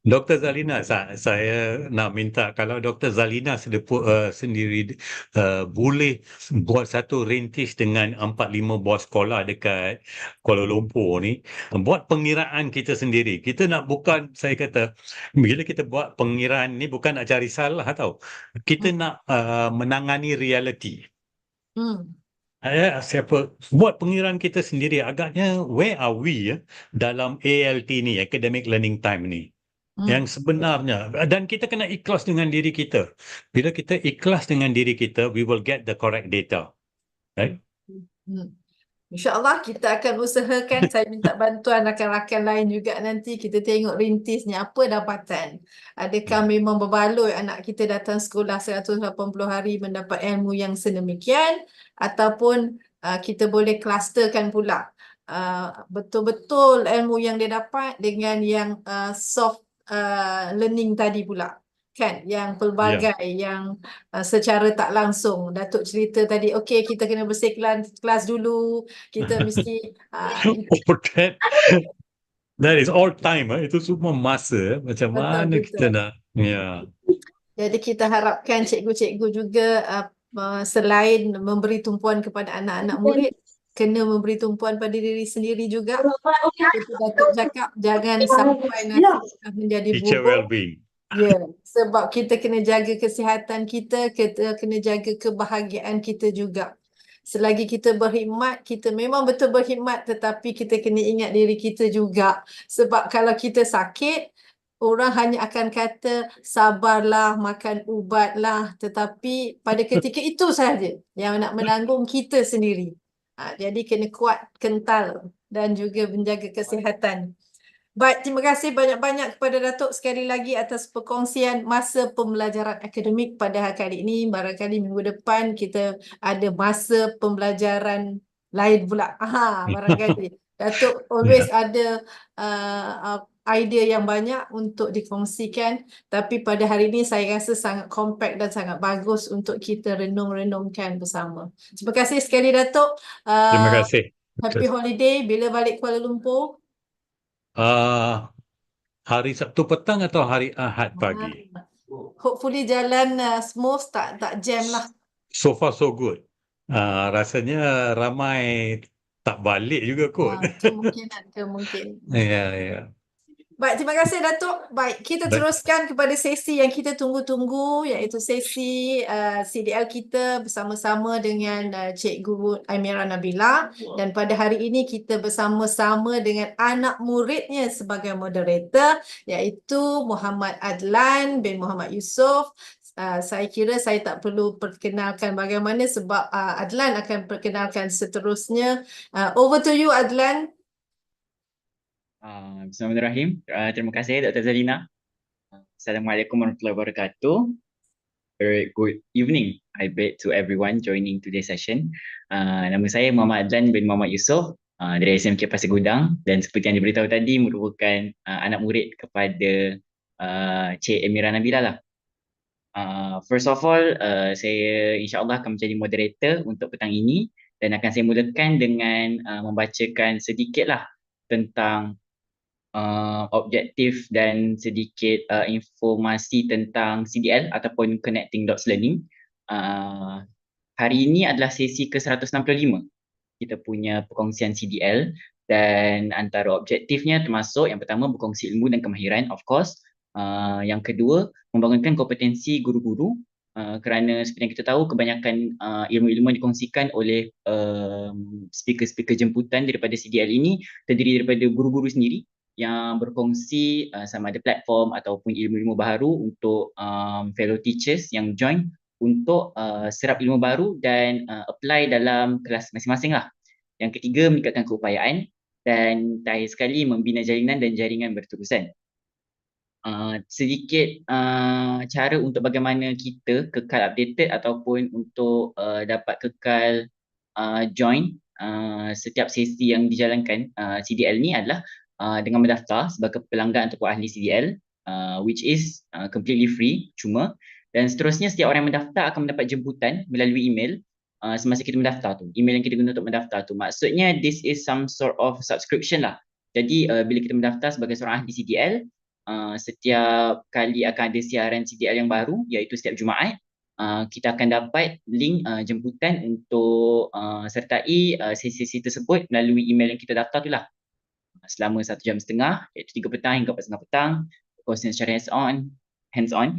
Dr. Zalina, saya nak minta kalau Dr. Zalina sendiri boleh buat satu rintis dengan 4-5 buah sekolah dekat Kuala Lumpur ni, buat pengiraan kita sendiri. Kita nak bukan, saya kata, bila kita buat pengiraan ni bukan nak cari salah tau. Kita nak menangani reality. Siapa buat pengiraan kita sendiri, agaknya where are we dalam ALT ni, Academic Learning Time ni, yang sebenarnya. Dan kita kena ikhlas dengan diri kita. Bila kita ikhlas dengan diri kita, we will get the correct data, right? InsyaAllah kita akan usahakan. Saya minta bantuan rakan-rakan lain juga nanti. Kita tengok rintisnya apa dapatan. Adakah memang berbaloi anak kita datang sekolah 180 hari mendapat ilmu yang sedemikian, ataupun kita boleh klusterkan pula betul-betul ilmu yang dia dapat dengan yang soft learning tadi pula. kan, yang pelbagai, yang secara tak langsung. Datuk cerita tadi, okey kita kena bersih kelas dulu, kita mesti Oh, that is all time. Itu semua masa. Macam mana kita betul-betul. nak. Ya. Jadi kita harapkan cikgu-cikgu juga selain memberi tumpuan kepada anak-anak murid, kena memberi tumpuan pada diri sendiri juga. Seperti Datuk cakap, jangan sampai nanti kita menjadi Teacher bubur. well-being. Ya, sebab kita kena jaga kesihatan kita kena jaga kebahagiaan kita juga. Selagi kita berkhidmat, kita memang betul berkhidmat, tetapi kita kena ingat diri kita juga. Sebab kalau kita sakit, orang hanya akan kata sabarlah, makan ubatlah, tetapi pada ketika itu sahaja yang nak menanggung kita sendiri. Jadi kena kuat, kental dan juga menjaga kesihatan. Baik, terima kasih banyak-banyak kepada Datuk sekali lagi atas perkongsian masa pembelajaran akademik pada hari kali ini. Barangkali minggu depan kita ada masa pembelajaran lain pula. Barangkali Datuk always ada idea yang banyak untuk dikongsikan. Tapi pada hari ini saya rasa sangat compact dan sangat bagus untuk kita renung-renungkan bersama. Terima kasih sekali Datuk. Terima kasih. Happy holiday. Bila balik Kuala Lumpur? Hari Sabtu petang atau hari Ahad pagi? Hopefully jalan smooth, tak jam lah. So far so good. Rasanya ramai tak balik juga kot. Kemungkinan. Ya. Baik, terima kasih Datuk. Baik, kita Baik. teruskan kepada sesi yang kita tunggu-tunggu, iaitu sesi CDL kita bersama-sama dengan Cikgu Amira Nabila. Dan pada hari ini kita bersama-sama dengan anak muridnya sebagai moderator, iaitu Muhammad Adlan bin Muhammad Yusof. Saya kira saya tak perlu perkenalkan bagaimana sebab Adlan akan perkenalkan seterusnya. Over to you Adlan. Bismillahirrahmanirrahim. Terima kasih Dr. Zalina. Assalamualaikum warahmatullahi wabarakatuh. Very good evening, I bet, to everyone joining today's session. Nama saya Muhammad Adlan bin Muhammad Yusof dari SMK Pasir Gudang, dan seperti yang diberitahu tadi merupakan anak murid kepada Cik Amira Nabila lah. First of all, saya insyaAllah akan menjadi moderator untuk petang ini dan akan saya mulakan dengan membacakan sedikitlah tentang objektif dan sedikit informasi tentang CDL ataupun Connecting Dots Learning. Hari ini adalah sesi ke-165 kita punya perkongsian CDL, dan antara objektifnya termasuk yang pertama berkongsi ilmu dan kemahiran, of course. Yang kedua, membangunkan kompetensi guru-guru, kerana seperti yang kita tahu kebanyakan ilmu-ilmu yang dikongsikan oleh speaker-speaker jemputan daripada CDL ini terdiri daripada guru-guru sendiri yang berkongsi sama ada platform ataupun ilmu-ilmu baru untuk fellow teachers yang join untuk serap ilmu baru dan apply dalam kelas masing-masing lah. Yang ketiga, meningkatkan keupayaan, dan terakhir sekali membina jalinan dan jaringan berterusan. Sedikit cara untuk bagaimana kita kekal updated ataupun untuk dapat kekal join setiap sesi yang dijalankan CDL ni adalah dengan mendaftar sebagai pelanggan ataupun ahli CDL, which is completely free, cuma. Dan seterusnya setiap orang yang mendaftar akan mendapat jemputan melalui email semasa kita mendaftar tu. Email yang kita guna untuk mendaftar tu, maksudnya this is some sort of subscription lah. Jadi bila kita mendaftar sebagai seorang ahli CDL, setiap kali akan ada siaran CDL yang baru, iaitu setiap Jumaat, kita akan dapat link jemputan untuk sertai sesi-sesi tersebut melalui email yang kita daftar tu lah. Selama 1 jam setengah, iaitu 3 petang hingga 4:30 petang, kongsian secara hands-on.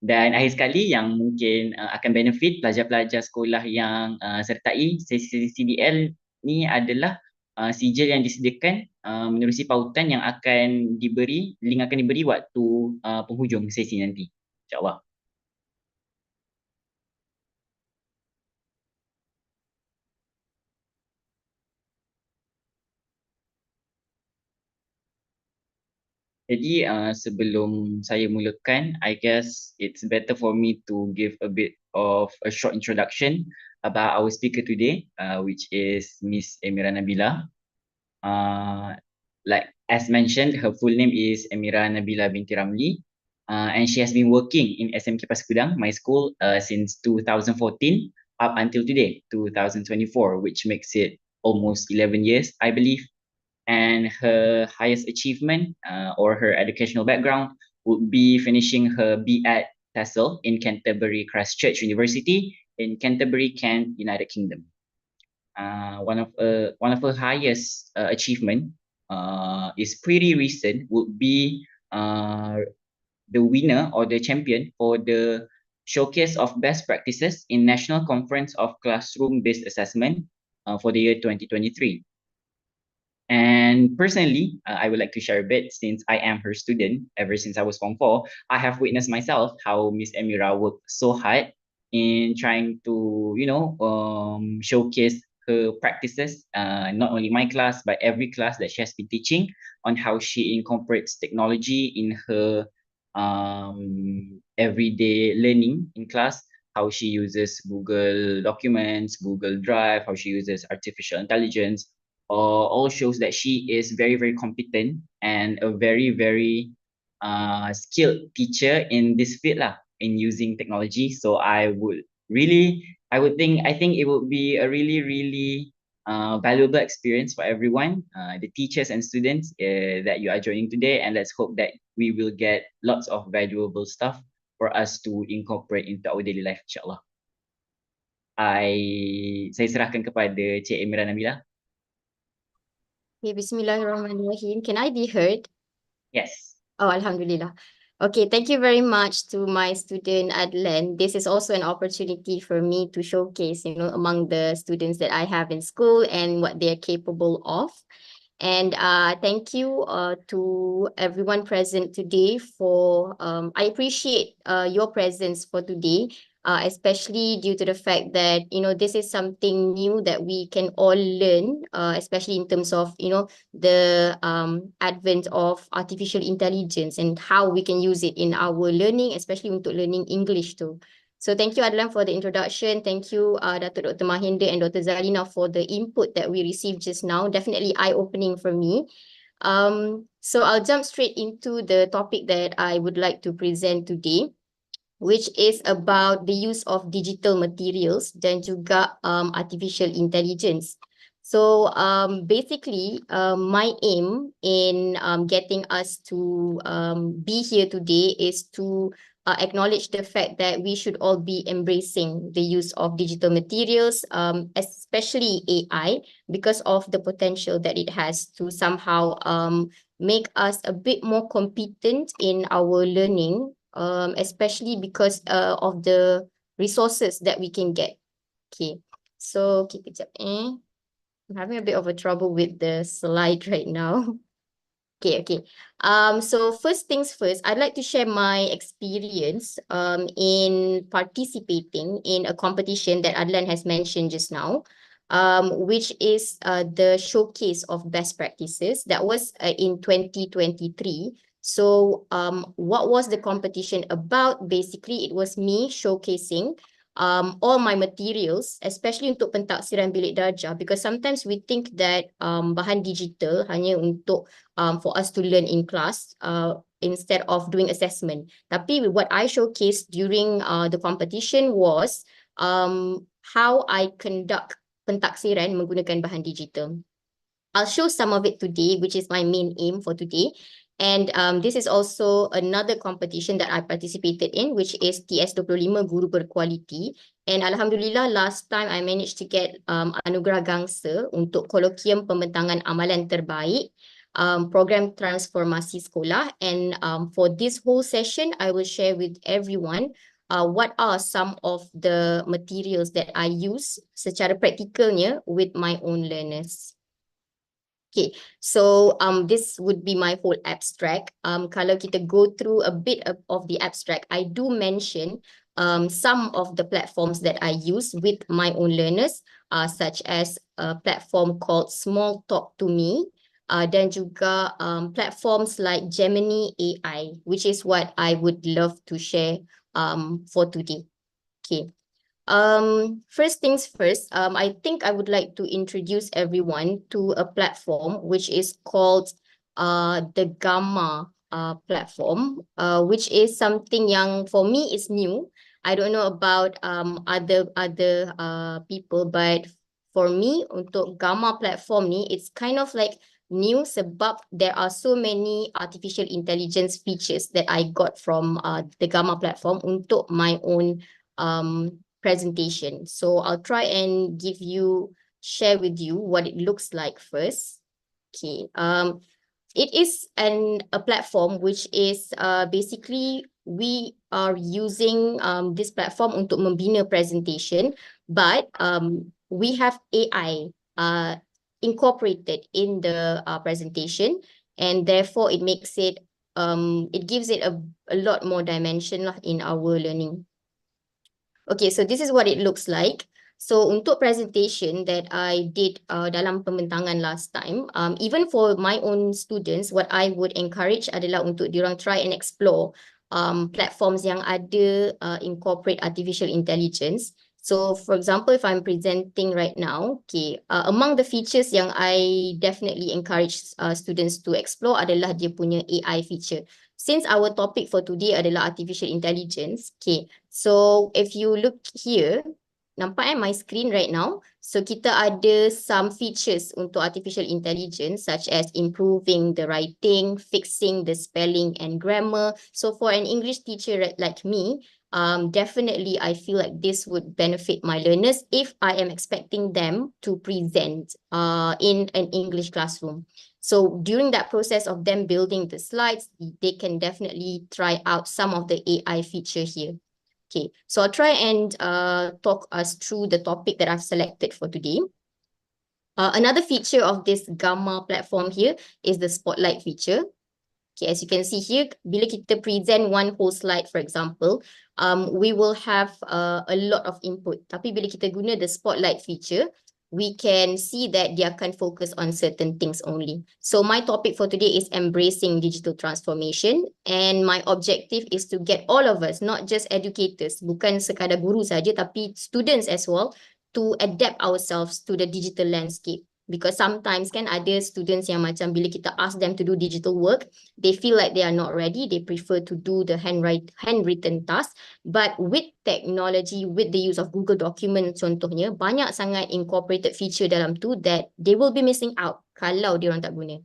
Dan akhir sekali yang mungkin akan benefit pelajar-pelajar sekolah yang sertai sesi CDL ni adalah sijil yang disediakan menerusi pautan yang akan diberi, link akan diberi waktu penghujung sesi nanti, insyaAllah. Jadi sebelum saya mulakan, I guess it's better for me to give a bit of a short introduction about our speaker today, which is Miss Amira Nabila. Like as mentioned, her full name is Amira Nabila binti Ramli. and she has been working in SMK Pasir Gudang, my school, since 2014 up until today, 2024, which makes it almost 11 years, I believe. And her highest achievement or her educational background would be finishing her BEd TESOL in Canterbury Christchurch University in Canterbury, Kent, United Kingdom. One of her highest achievement is pretty recent, would be the winner or the champion for the showcase of best practices in National Conference of Classroom-Based Assessment for the year 2023. And personally, I would like to share a bit, since I am her student ever since I was Form 4. I have witnessed myself how Miss Emira worked so hard in trying to, showcase her practices, not only my class, but every class that she has been teaching, on how she incorporates technology in her everyday learning in class, how she uses Google Documents, Google Drive, how she uses artificial intelligence, all shows that she is very, very competent and a very, very skilled teacher in this field in using technology. So I think it would be a really, really valuable experience for everyone, the teachers and students that you are joining today. And let's hope that we will get lots of valuable stuff for us to incorporate into our daily life, insyaAllah. Saya serahkan kepada Cik Emira Nabila. Okay, Bismillahirrahmanirrahim. Can I be heard? Yes. Oh, Alhamdulillah. Okay, thank you very much to my student Adlan. This is also an opportunity for me to showcase, among the students that I have in school and what they are capable of. And thank you to everyone present today for, I appreciate your presence for today, especially due to the fact that, this is something new that we can all learn, especially in terms of, the advent of artificial intelligence and how we can use it in our learning, especially untuk learning English too. So thank you, Adlan, for the introduction. Thank you, Dato' Dr. Mahinder and Dr. Zalina for the input that we received just now. Definitely eye-opening for me. So I'll jump straight into the topic that I would like to present today, which is about the use of digital materials dan juga artificial intelligence. So basically, my aim in getting us to be here today is to acknowledge the fact that we should all be embracing the use of digital materials, especially AI, because of the potential that it has to somehow make us a bit more competent in our learning, especially because of the resources that we can get. Okay, so kejap I'm having a bit of a trouble with the slide right now. Okay. So first things first, I'd like to share my experience in participating in a competition that Adlan has mentioned just now, which is the showcase of best practices. That was in 2023. So what was the competition about? Basically, it was me showcasing all my materials, especially untuk pentaksiran bilik darjah, because sometimes we think that bahan digital hanya untuk for us to learn in class instead of doing assessment. Tapi what I showcased during the competition was how I conduct pentaksiran menggunakan bahan digital. I'll show some of it today, which is my main aim for today. And this is also another competition that I participated in, which is TS25 Guru Berkualiti. And Alhamdulillah, last time I managed to get Anugerah Gangsa untuk kolokium pembentangan amalan terbaik, program transformasi sekolah. And for this whole session, I will share with everyone what are some of the materials that I use secara praktikalnya with my own learners. Okay, so this would be my whole abstract. Kalau kita go through a bit of the abstract, I do mention some of the platforms that I use with my own learners, such as a platform called Small Talk to Me, dan juga platforms like Gemini AI, which is what I would love to share for today. Okay. First things first, I think I would like to introduce everyone to a platform which is called the Gamma platform, which is something yang for me is new. I don't know about other people, but for me untuk Gamma platform ni, it's kind of like new sebab there are so many artificial intelligence features that I got from the Gamma platform untuk my own presentation. So I'll try and share with you what it looks like first. Okay. It is a platform which is basically we are using this platform untuk membina presentation, but we have AI incorporated in the presentation, and therefore it makes it it gives it a lot more dimension lah in our learning. Okay, so this is what it looks like. So untuk presentation that I did dalam pembentangan last time, even for my own students, what I would encourage adalah untuk diorang try and explore platforms yang ada incorporate artificial intelligence. So for example, if I'm presenting right now, okay, among the features yang I definitely encourage students to explore adalah dia punya AI feature. Since our topic for today adalah artificial intelligence, okay, so if you look here, nampak my screen right now. So kita ada some features untuk artificial intelligence such as improving the writing, fixing the spelling and grammar. So for an English teacher like me, definitely I feel like this would benefit my learners if I am expecting them to present in an English classroom. So during that process of them building the slides, they can definitely try out some of the AI feature here. Okay, so I'll try and talk us through the topic that I've selected for today. Another feature of this Gamma platform here is the spotlight feature. Okay, as you can see here, bila kita present one whole slide, for example, we will have a lot of input. Tapi bila kita guna the spotlight feature, we can see that dia akan focus on certain things only. So my topic for today is embracing digital transformation, and my objective is to get all of us, not just educators, bukan sekadar guru saja, tapi students as well, to adapt ourselves to the digital landscape. Because sometimes kan ada students yang macam bila kita ask them to do digital work, they feel like they are not ready, they prefer to do the handwritten task. But with technology, with the use of Google Document contohnya, banyak sangat incorporated feature dalam tu that they will be missing out kalau diorang tak guna.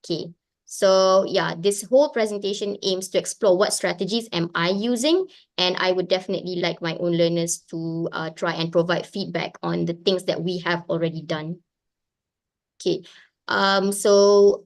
Okay, so yeah, this whole presentation aims to explore what strategies am I using, and I would definitely like my own learners to try and provide feedback on the things that we have already done. Okay, so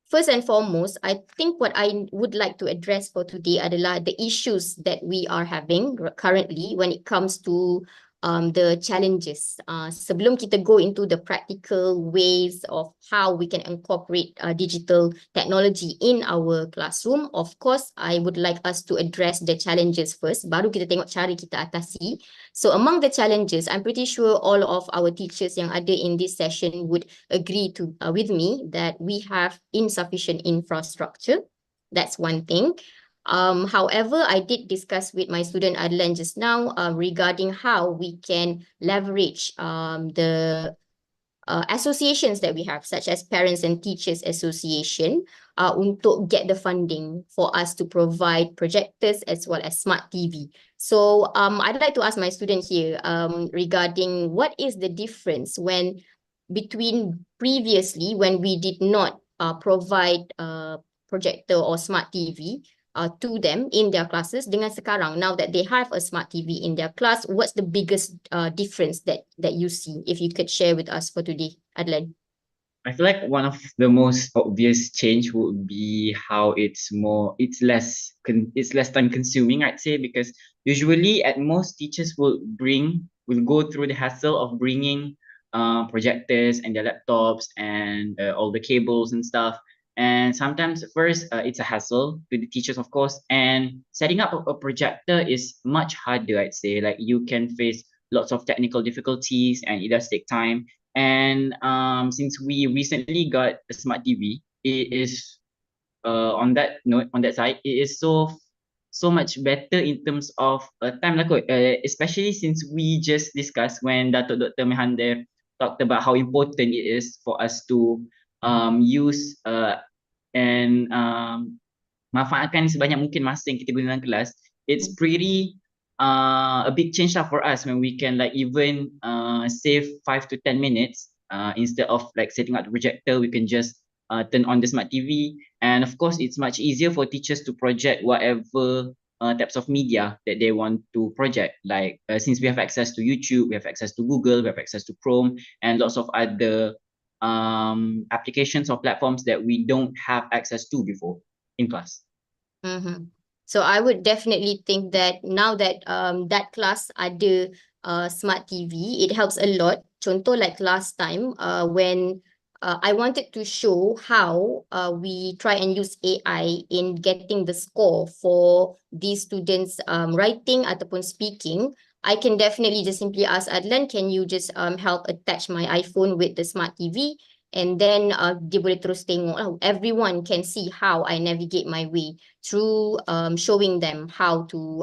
first and foremost, I think what I would like to address for today adalah the issues that we are having currently when it comes to the challenges. Sebelum kita go into the practical ways of how we can incorporate digital technology in our classroom, of course, I would like us to address the challenges first, baru kita tengok cara kita atasi. So among the challenges, I'm pretty sure all of our teachers yang ada in this session would agree with me that we have insufficient infrastructure. That's one thing. However, I did discuss with my student Adlan just now regarding how we can leverage the associations that we have, such as Parents and Teachers Association, untuk get the funding for us to provide projectors as well as smart TV. So I'd like to ask my student here regarding what is the difference between previously when we did not provide projector or smart TV to them in their classes dengan sekarang, now that they have a smart TV in their class, what's the biggest difference that you see? If you could share with us for today, Adlan. I feel like one of the most obvious change would be how it's less time consuming, I'd say, because usually at most teachers will go through the hassle of bringing projectors and their laptops and all the cables and stuff. And sometimes first it's a hassle to the teachers, of course, and setting up a projector is much harder, I'd say. Like you can face lots of technical difficulties and it does take time. And since we recently got a smart TV, it is on that side, it is so much better in terms of time lah kot, especially since we just discussed when Dr. Mehander talked about how important it is for us to use and manfaatkan sebanyak mungkin masa yang kita guna dalam kelas, it's pretty a big change lah for us when we can like even save 5 to 10 minutes instead of like setting up the projector, we can just turn on the smart TV. And of course, it's much easier for teachers to project whatever types of media that they want to project. Like since we have access to YouTube, we have access to Google, we have access to Chrome, and lots of other applications or platforms that we don't have access to before in class. So I would definitely think that now that that class ada smart TV, it helps a lot. Contoh like last time when I wanted to show how we try and use AI in getting the score for these students writing ataupun speaking. I can definitely just simply ask Adlan, can you just help attach my iPhone with the smart TV? And then dia boleh terus tengok lah. Everyone can see how I navigate my way through showing them how to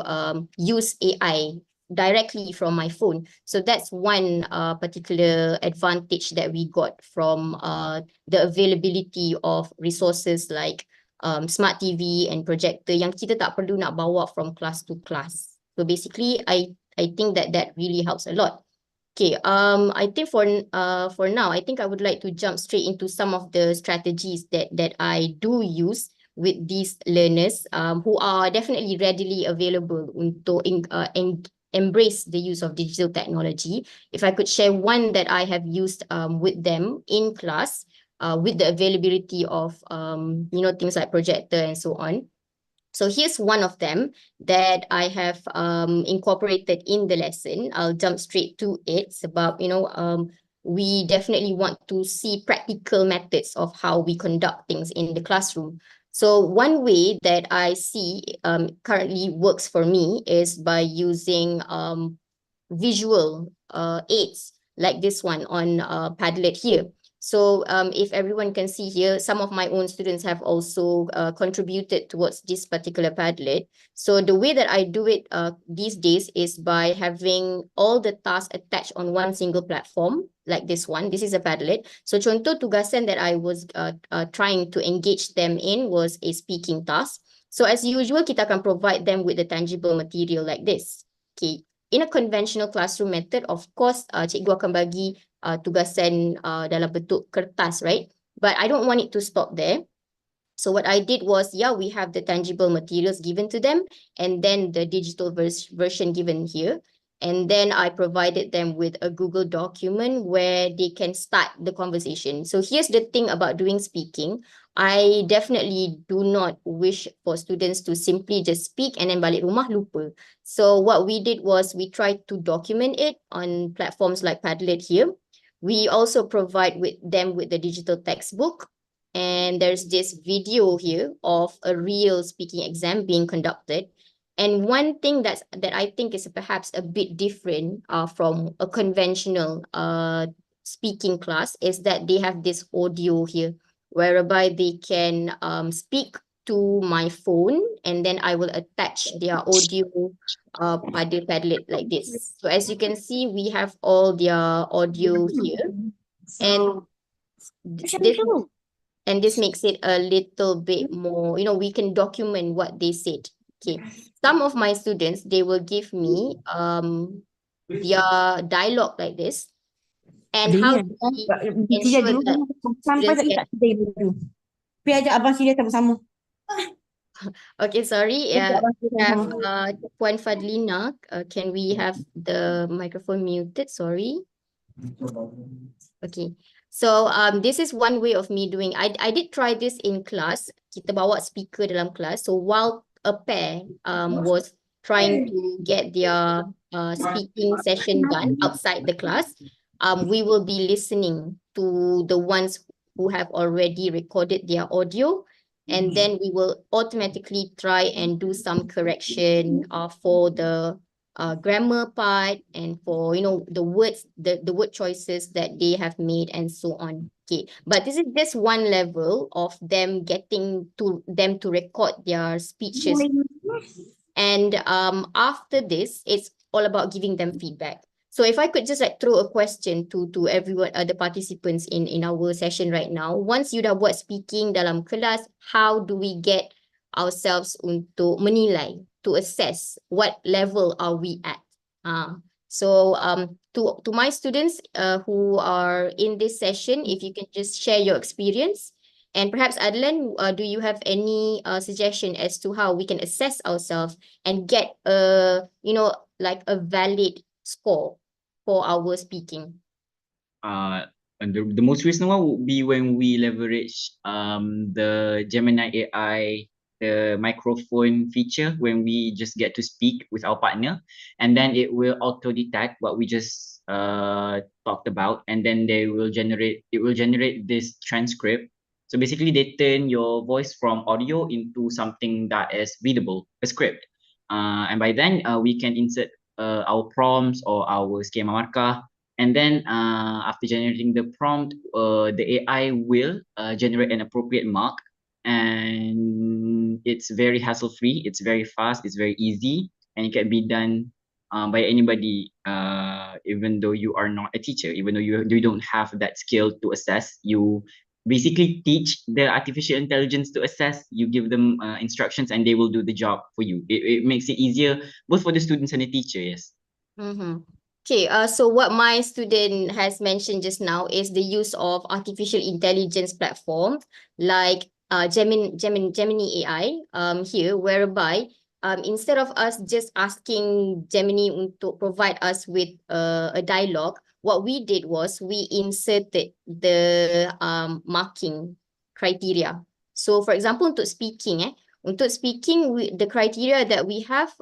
use AI directly from my phone. So that's one particular advantage that we got from the availability of resources like smart TV and projector yang kita tak perlu nak bawa from class to class. So basically, I think that really helps a lot. Okay, I think for now, I think I would like to jump straight into some of the strategies that I do use with these learners who are definitely readily available untuk embrace the use of digital technology. If I could share one that I have used with them in class with the availability of things like projector and so on. So here's one of them that I have incorporated in the lesson. I'll jump straight to it. It's about, we definitely want to see practical methods of how we conduct things in the classroom. So one way that I see currently works for me is by using visual aids like this one on Padlet here. So if everyone can see here, some of my own students have also contributed towards this particular Padlet. So the way that I do it these days is by having all the tasks attached on one single platform, like this one. This is a Padlet. So contoh tugasan that I was trying to engage them in was a speaking task. So as usual, kita akan provide them with the tangible material like this. Okay. In a conventional classroom method, of course, cikgu akan bagi tugasan dalam bentuk kertas, right? But I don't want it to stop there. So what I did was, we have the tangible materials given to them, and then the digital version given here. And then I provided them with a Google document where they can start the conversation. So here's the thing about doing speaking. I definitely do not wish for students to simply just speak and then balik rumah lupa. So what we did was we tried to document it on platforms like Padlet here. We also provide them with the digital textbook. And there's this video here of a real speaking exam being conducted. And one thing that I think is perhaps a bit different from a conventional speaking class is that they have this audio here, whereby they can speak to my phone, and then I will attach their audio pada Padlet like this. So as you can see, we have all their audio here, and this makes it a little bit more, we can document what they said. Okay, some of my students, they will give me their dialogue like this, and how do we ensure that students get... Ajak Abang Siri bersama. Okay, sorry. We have Puan Fadlina. Can we have the microphone muted? Sorry. Okay. So this is one way of me doing. I did try this in class. Kita bawa speaker dalam kelas. So while a pair was trying to get their speaking session done outside the class, we will be listening to the ones who have already recorded their audio, and then we will automatically try and do some correction for the grammar part and for the words, the word choices that they have made and so on. Okay, but this is just one level of them getting to record their speeches, and after this it's all about giving them feedback. So if I could just throw a question to everyone, the participants in our session right now. Once you dah buat speaking dalam kelas, how do we get ourselves untuk menilai, to assess what level are we at. To my students who are in this session, if you can just share your experience. And perhaps Adlan, do you have any suggestion as to how we can assess ourselves and get like a valid score for our speaking? And the most recent one would be when we leverage the Gemini AI, the microphone feature, when we just get to speak with our partner, and then it will auto detect what we just talked about, and then it will generate this transcript. So basically, they turn your voice from audio into something that is readable, a script. And by then, we can insert our prompts or our schema markah. And then after generating the prompt, the AI will generate an appropriate mark. And it's very hassle-free, it's very fast, it's very easy, and it can be done by anybody, even though you are not a teacher, even though you don't have that skill to assess. You basically teach the artificial intelligence to assess, you give them instructions, and they will do the job for you. It makes it easier both for the students and the teacher, yes. Okay, so what my student has mentioned just now is the use of artificial intelligence platform like Gemini AI here, whereby instead of us just asking Gemini untuk provide us with a dialogue, what we did was we inserted the marking criteria. So for example, untuk speaking, the criteria that we have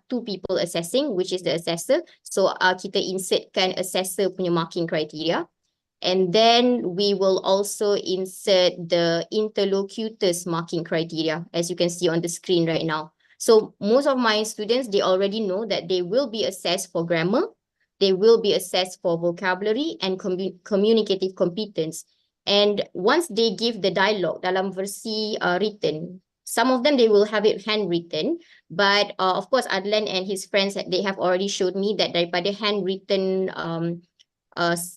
two people assessing, which is the assessor. So kita insertkan assessor punya marking criteria. And then we will also insert the interlocutor's marking criteria, as you can see on the screen right now. So most of my students, they already know that they will be assessed for grammar, they will be assessed for vocabulary and communicative competence. And once they give the dialogue dalam versi written, some of them, they will have it handwritten, but of course, Adlan and his friends, they have already showed me that daripada handwritten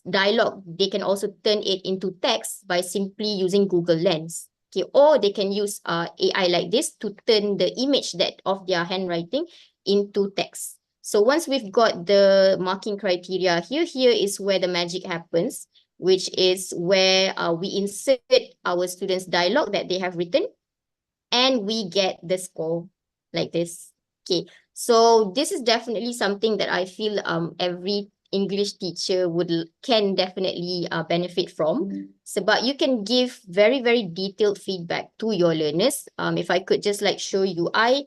dialogue, they can also turn it into text by simply using Google Lens. Okay, or they can use AI like this to turn the image of their handwriting into text. So once we've got the marking criteria here is where the magic happens, which is where we insert our students' dialogue that they have written, and we get the score like this. Okay, so this is definitely something that I feel every English teacher can definitely benefit from. But you can give very, very detailed feedback to your learners. If I could just like show you, I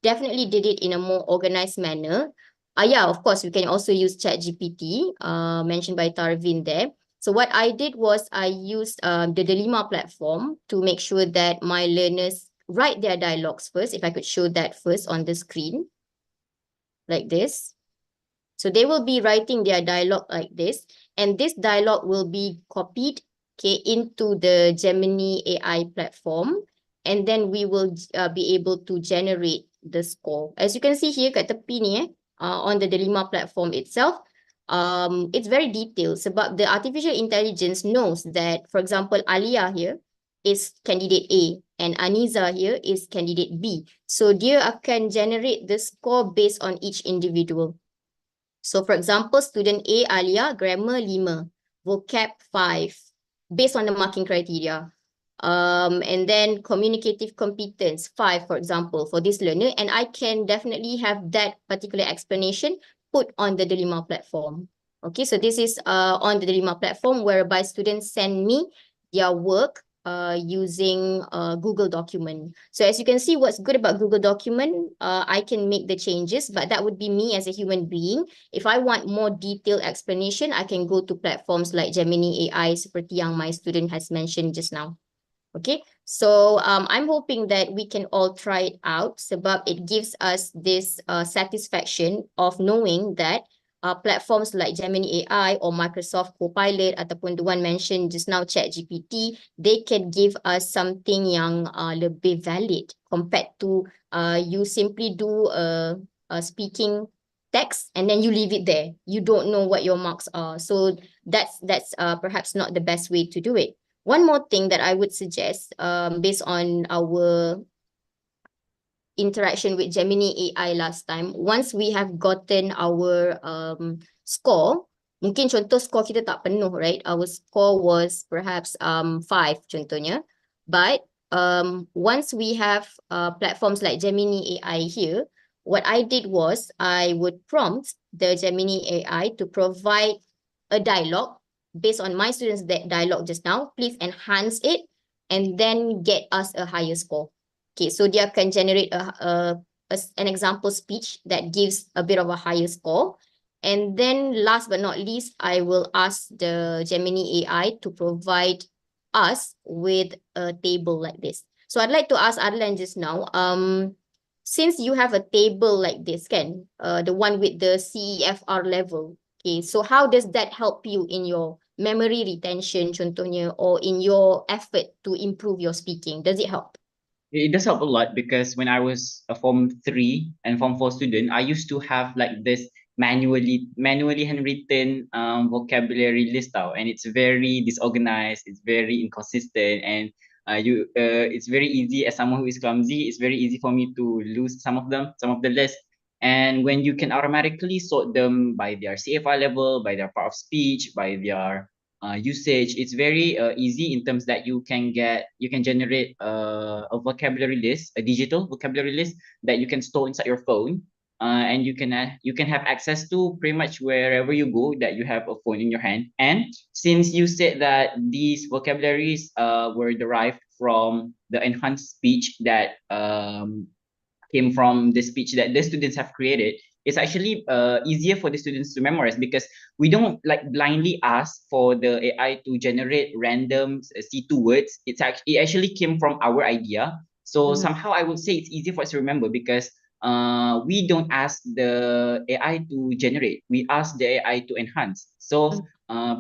definitely did it in a more organized manner. Yeah, of course, we can also use ChatGPT, mentioned by Tarvin there. So what I did was I used the Delima platform to make sure that my learners write their dialogues first. If I could show that first on the screen, like this. So they will be writing their dialogue like this, and this dialogue will be copied into the Gemini AI platform, and then we will be able to generate the score. As you can see here kat tepi ni on the Delima platform itself, it's very detailed sebab the artificial intelligence knows that, for example, Alia here is candidate A and Aniza here is candidate B. So dia akan generate the score based on each individual. So for example, student A, Alia, grammar 5, vocab 5, based on the marking criteria. And then communicative competence 5, for example, for this learner. And I can definitely have that particular explanation put on the Delima platform. Okay, so this is on the Delima platform whereby students send me their work using Google document. So as you can see, what's good about Google document, I can make the changes, but that would be me as a human being. If I want more detailed explanation, I can go to platforms like Gemini AI seperti yang my student has mentioned just now. Okay, so I'm hoping that we can all try it out sebab it gives us this satisfaction of knowing that platforms like Gemini AI or Microsoft Copilot ataupun the one mentioned just now, ChatGPT, they can give us something yang lebih valid compared to you simply do a speaking text and then you leave it there. You don't know what your marks are. So that's perhaps not the best way to do it. One more thing that I would suggest based on our interaction with Gemini AI last time, once we have gotten our score, mungkin contoh skor kita tak penuh, right? Our score was perhaps 5 contohnya. But once we have platforms like Gemini AI here, what I did was I would prompt the Gemini AI to provide a dialogue based on my students' dialogue just now. Please enhance it and then get us a higher score. Okay, so dia akan generate an example speech that gives a bit of a higher score. And then last but not least, I will ask the Gemini AI to provide us with a table like this. So I'd like to ask Adlan just now, since you have a table like this, Ken, the one with the CEFR level, okay, so how does that help you in your memory retention contohnya, or in your effort to improve your speaking? Does it help? It does help a lot because when I was a Form 3 and Form 4 student, I used to have like this manually handwritten vocabulary list out, and it's very disorganized, it's very inconsistent, and it's very easy as someone who is clumsy, it's very easy for me to lose some of the list. And when you can automatically sort them by their CFR level, by their part of speech, by their usage, it's very easy in terms that you can generate a vocabulary list, a digital vocabulary list that you can store inside your phone, and you can have access to pretty much wherever you go that you have a phone in your hand. And since you said that these vocabularies were derived from the enhanced speech that came from the speech that the students have created, it's actually easier for the students to memorize, because we don't like blindly ask for the AI to generate random C2 words. It actually came from our idea. So somehow I would say it's easier for us to remember, because we don't ask the AI to generate, we ask the AI to enhance. So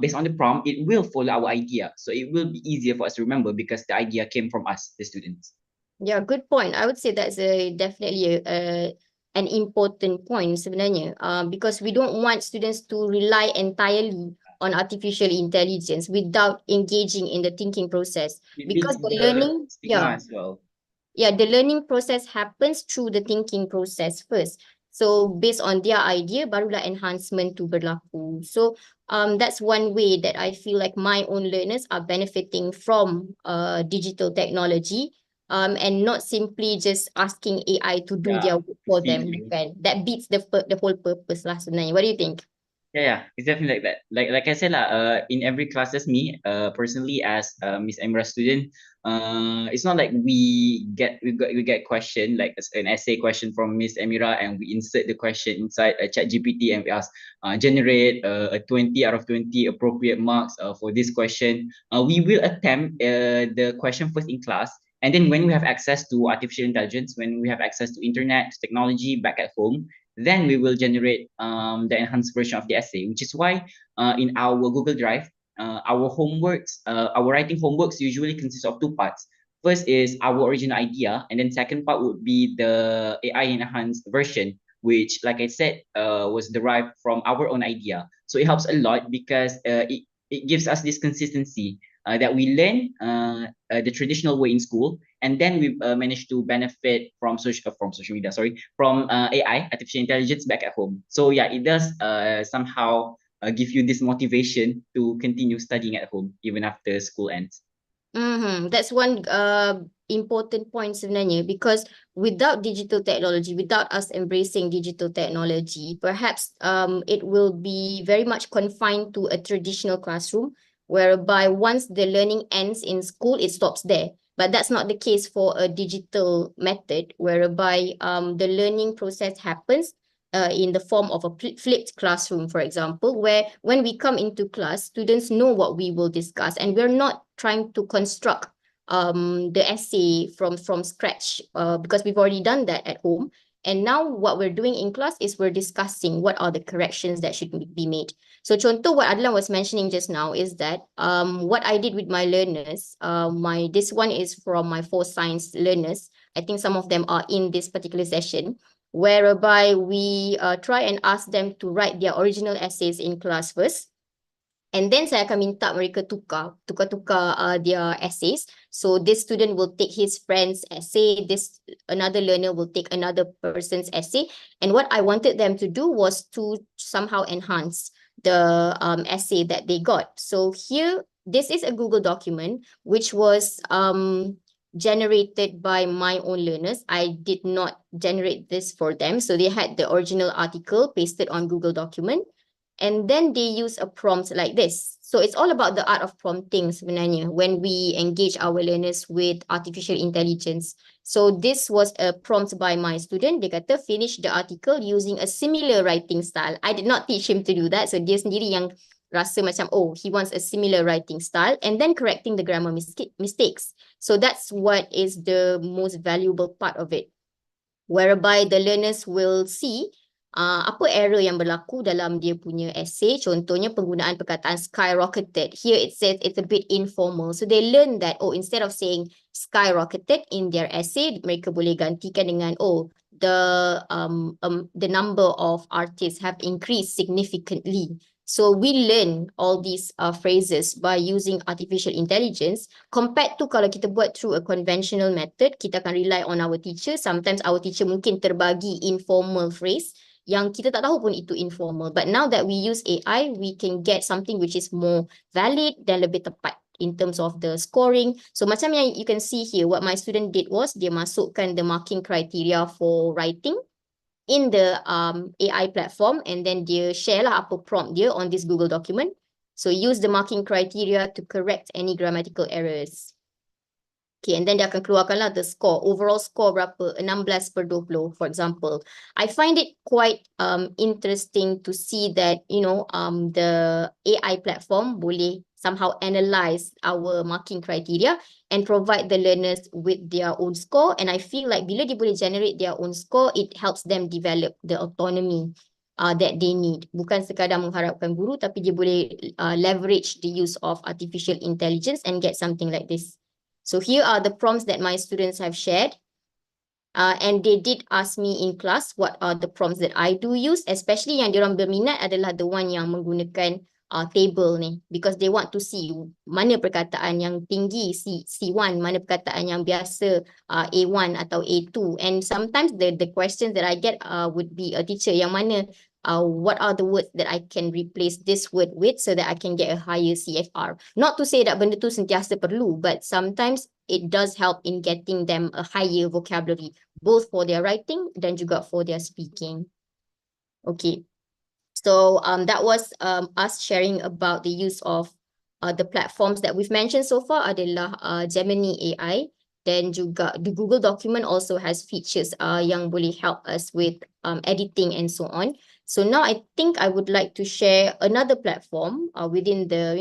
based on the prompt, it will follow our idea. So it will be easier for us to remember because the idea came from us, the students. Yeah, good point. I would say that's definitely an important point sebenarnya, because we don't want students to rely entirely on artificial intelligence without engaging in the thinking process. It Because builds the the learning, stigma as well. yeah, the learning process happens through the thinking process first. So based on their idea, barulah enhancement tu berlaku. So that's one way that I feel like my own learners are benefiting from digital technology, and not simply just asking AI to do their work for them. That beats the whole purpose lah sebenarnya. What do you think? Yeah, it's definitely like that. Like I said in every classes, me personally as Miss Emra student, it's not like we get question like an essay question from Miss Emira, and we insert the question inside a chat GPT and we ask generate a 20 out of 20 appropriate marks for this question. We will attempt the question first in class, and then when we have access to artificial intelligence, when we have access to internet technology back at home, then we will generate the enhanced version of the essay, which is why in our Google Drive, our writing homeworks usually consists of two parts. First is our original idea, and then second part would be the AI enhanced version, which, like I said, was derived from our own idea. So it helps a lot because it gives us this consistency that we learn the traditional way in school, and then we managed to benefit from social media, from AI, artificial intelligence, back at home. So yeah, it does somehow give you this motivation to continue studying at home even after school ends. That's one important point sebenarnya, because without digital technology, without us embracing digital technology, perhaps it will be very much confined to a traditional classroom, whereby once the learning ends in school, it stops there. But that's not the case for a digital method, whereby the learning process happens in the form of a flipped classroom, for example, where when we come into class, students know what we will discuss, and we're not trying to construct the essay from scratch, because we've already done that at home. And now what we're doing in class is we're discussing what are the corrections that should be made. So contoh what Adlan was mentioning just now is that what I did with my learners, this one is from my 4 science learners. I think some of them are in this particular session, whereby we try and ask them to write their original essays in class first. And then saya akan minta mereka tukar their essays. So this student will take his friend's essay, another learner will take another person's essay. And what I wanted them to do was to somehow enhance the essay that they got. So here, this is a Google document which was generated by my own learners. I did not generate this for them. So they had the original article pasted on Google document. And then they use a prompt like this. So it's all about the art of prompting sebenarnya when we engage our learners with artificial intelligence. So this was a prompt by my student. Dia kata finish the article using a similar writing style. I did not teach him to do that. So dia sendiri yang rasa macam, oh, he wants a similar writing style, and then correcting the grammar mistakes. So that's what is the most valuable part of it, whereby the learners will see apa error yang berlaku dalam dia punya essay. Contohnya penggunaan perkataan skyrocketed. Here it says it's a bit informal. So they learn that, oh, instead of saying skyrocketed in their essay, mereka boleh gantikan dengan, oh, the number of artists have increased significantly. So we learn all these phrases by using artificial intelligence, compared to kalau kita buat through a conventional method, kita akan rely on our teacher. Sometimes our teacher mungkin terbagi informal phrase yang kita tak tahu pun itu informal. But now that we use AI, we can get something which is more valid dan lebih tepat in terms of the scoring. So macam yang you can see here, what my student did was dia masukkan the marking criteria for writing in the AI platform, and then dia share lah apa prompt dia on this Google document. So use the marking criteria to correct any grammatical errors. Okay, and then dia akan keluarkan lah the score, overall score berapa, 16/20, for example. I find it quite interesting to see that, you know, the AI platform boleh somehow analyze our marking criteria and provide the learners with their own score. And I feel like bila dia boleh generate their own score, it helps them develop the autonomy that they need. Bukan sekadar mengharapkan guru, tapi dia boleh leverage the use of artificial intelligence and get something like this. So here are the prompts that my students have shared. And they did ask me in class what are the prompts that I do use, especially yang diorang berminat adalah the one yang menggunakan table ni, because they want to see mana perkataan yang tinggi C1, mana perkataan yang biasa A1 atau A2. And sometimes the questions that I get would be a teacher yang mana what are the words that I can replace this word with so that I can get a higher CFR. Not to say that benda tu sentiasa perlu, but sometimes it does help in getting them a higher vocabulary, both for their writing dan juga for their speaking. Okay. So that was us sharing about the use of the platforms that we've mentioned so far adalah Gemini AI, dan juga the Google document also has features yang boleh help us with editing and so on. So now I think I would like to share another platform within the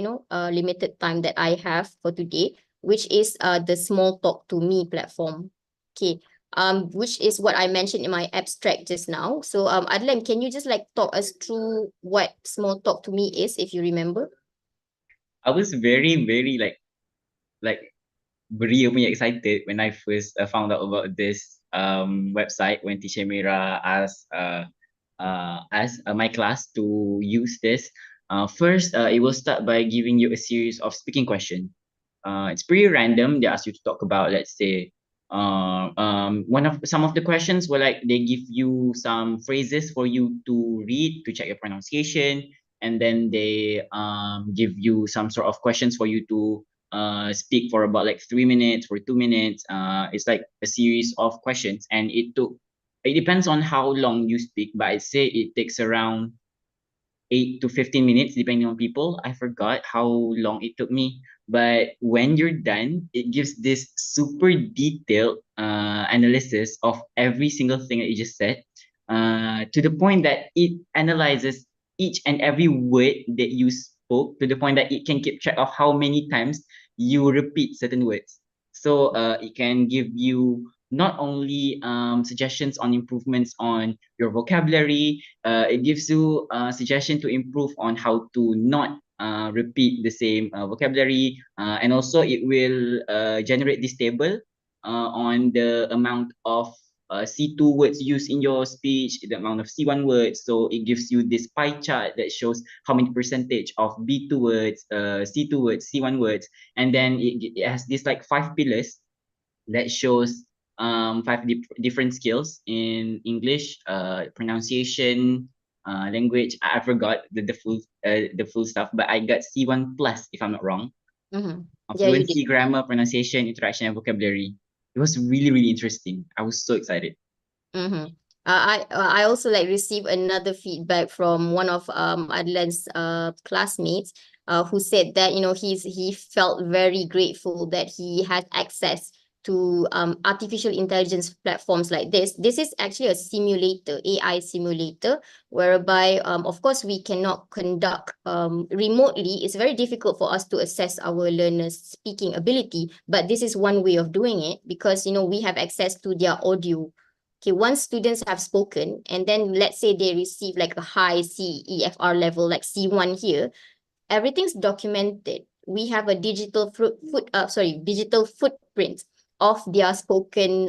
limited time that I have for today, which is the Small Talk to Me platform. Okay. Which is what I mentioned in my abstract just now. So Adlan, can you just like talk us through what Small Talk to Me is, if you remember? I was very like really excited when I first found out about this website, when Teacher Mira asked my class to use this. First, it will start by giving you a series of speaking questions. It's pretty random. They ask you to talk about, let's say, some of the questions were like they give you some phrases for you to read to check your pronunciation, and then they give you some sort of questions for you to speak for about like 3 minutes, for 2 minutes. It's like a series of questions, and it depends on how long you speak, but I'd say it takes around 8 to 15 minutes depending on people. I forgot how long it took me, but when you're done, it gives this super detailed analysis of every single thing that you just said, to the point that it analyzes each and every word that you spoke, to the point that it can keep track of how many times you repeat certain words. So it can give you not only suggestions on improvements on your vocabulary, it gives you suggestion to improve on how to not repeat the same vocabulary, and also it will generate this table on the amount of C2 words used in your speech, the amount of C1 words. So it gives you this pie chart that shows how many percentage of B2 words, C2 words, C1 words, and then it has this like 5 pillars that shows 5 different skills in English, pronunciation, language. I forgot the full stuff, but I got C1 plus if I'm not wrong. Yeah, you did. Fluency, grammar, pronunciation, interaction, and vocabulary. It was really, really interesting. I was so excited. I also like received another feedback from one of Adlan's classmates who said that he felt very grateful that he had access to artificial intelligence platforms like this. This is actually a simulator, AI simulator, whereby of course we cannot conduct remotely. It's very difficult for us to assess our learners' speaking ability, but this is one way of doing it because we have access to their audio. Okay, once students have spoken, and then let's say they receive like a high CEFR level, like C1 here, everything's documented. We have a digital digital footprint of their spoken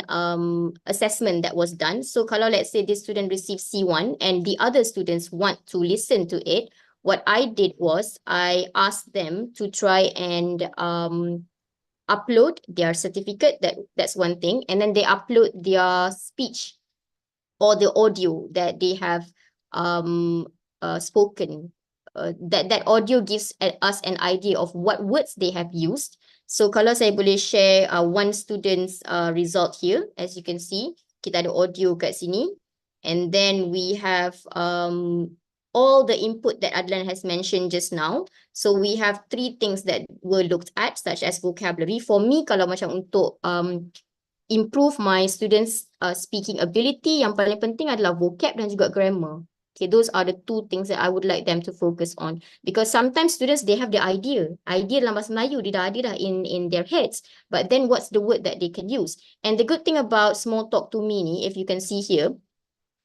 assessment that was done. So kalau let's say this student received C1 and the other students want to listen to it, what I did was I asked them to try and upload their certificate. That's one thing, and then they upload their speech or the audio that they have spoken. That audio gives us an idea of what words they have used. So kalau saya boleh share one student's result here, as you can see, kita ada audio kat sini, and then we have all the input that Adlan has mentioned just now. So we have 3 things that were looked at, such as vocabulary. For me, kalau macam untuk improve my students' speaking ability, yang paling penting adalah vocab dan juga grammar. Okay, those are the 2 things that I would like them to focus on. Because sometimes students, they have the idea dalam bahasa Melayu, dia dah ada dah in their heads. But then what's the word that they can use? And the good thing about Small Talk to Me ni, if you can see here,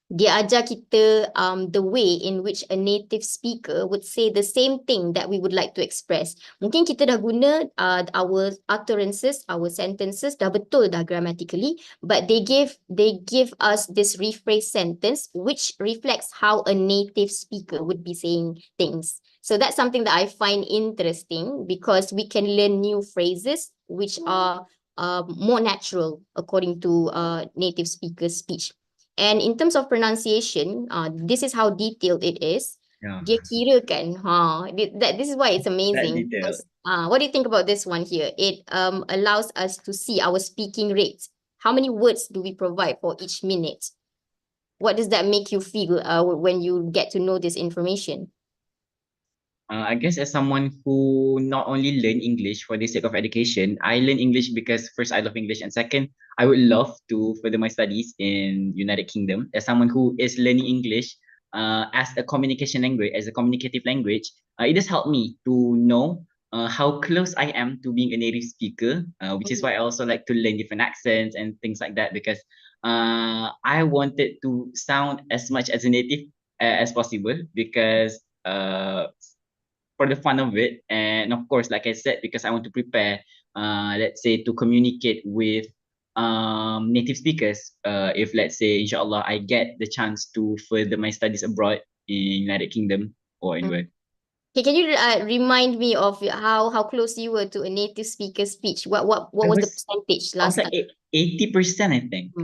dia ajar kita the way in which a native speaker would say the same thing that we would like to express. Mungkin kita dah guna our utterances, our sentences dah betul dah grammatically, but they give us this rephrase sentence which reflects how a native speaker would be saying things. So that's something that I find interesting because we can learn new phrases which are more natural according to native speaker's speech. And in terms of pronunciation, this is how detailed it is. Dia kira kan, this is why it's amazing. What do you think about this one here? It allows us to see our speaking rates. How many words do we provide for each minute? What does that make you feel when you get to know this information? I guess as someone who not only learn English for the sake of education, I learn English because first I love English and second I would love to further my studies in United Kingdom. As someone who is learning English as a communication language, as a communicative language, it does help me to know how close I am to being a native speaker, which is why I also like to learn different accents and things like that because I wanted to sound as much as a native as possible because for the fun of it, and of course, like I said, because I want to prepare, let's say, to communicate with native speakers. If let's say, inshallah, I get the chance to further my studies abroad in United Kingdom or anywhere. Okay, can you remind me of how close you were to a native speaker's speech? What was the percentage last time? 80%, I think.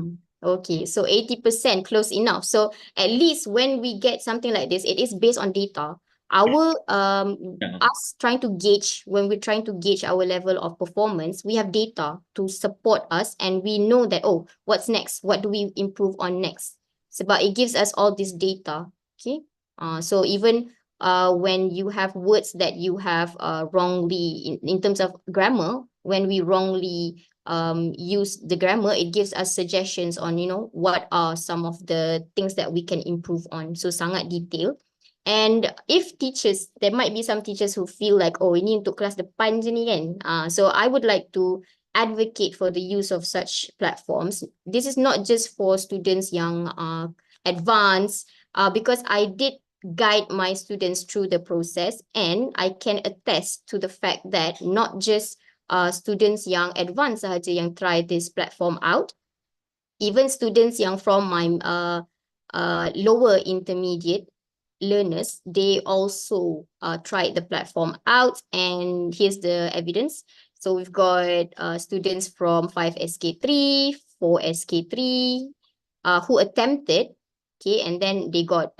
Okay, so 80% close enough. So at least when we get something like this, it is based on data. Our us trying to gauge, when we're trying to gauge our level of performance, we have data to support us and we know that, oh, what's next? What do we improve on next? So, but it gives us all this data. Okay. So even when you have words that you have wrongly in terms of grammar, when we wrongly use the grammar, it gives us suggestions on, what are some of the things that we can improve on. So sangat detailed. And if teachers, there might be some teachers who feel like, oh, ini untuk kelas depan je ni kan. So I would like to advocate for the use of such platforms. This is not just for students yang advanced, because I did guide my students through the process and I can attest to the fact that not just students yang advanced sahaja yang try this platform out. even students yang from my lower intermediate learners, they also tried the platform out, and here's the evidence. So we've got students from 5SK3, 4SK3 who attempted, okay, and then they got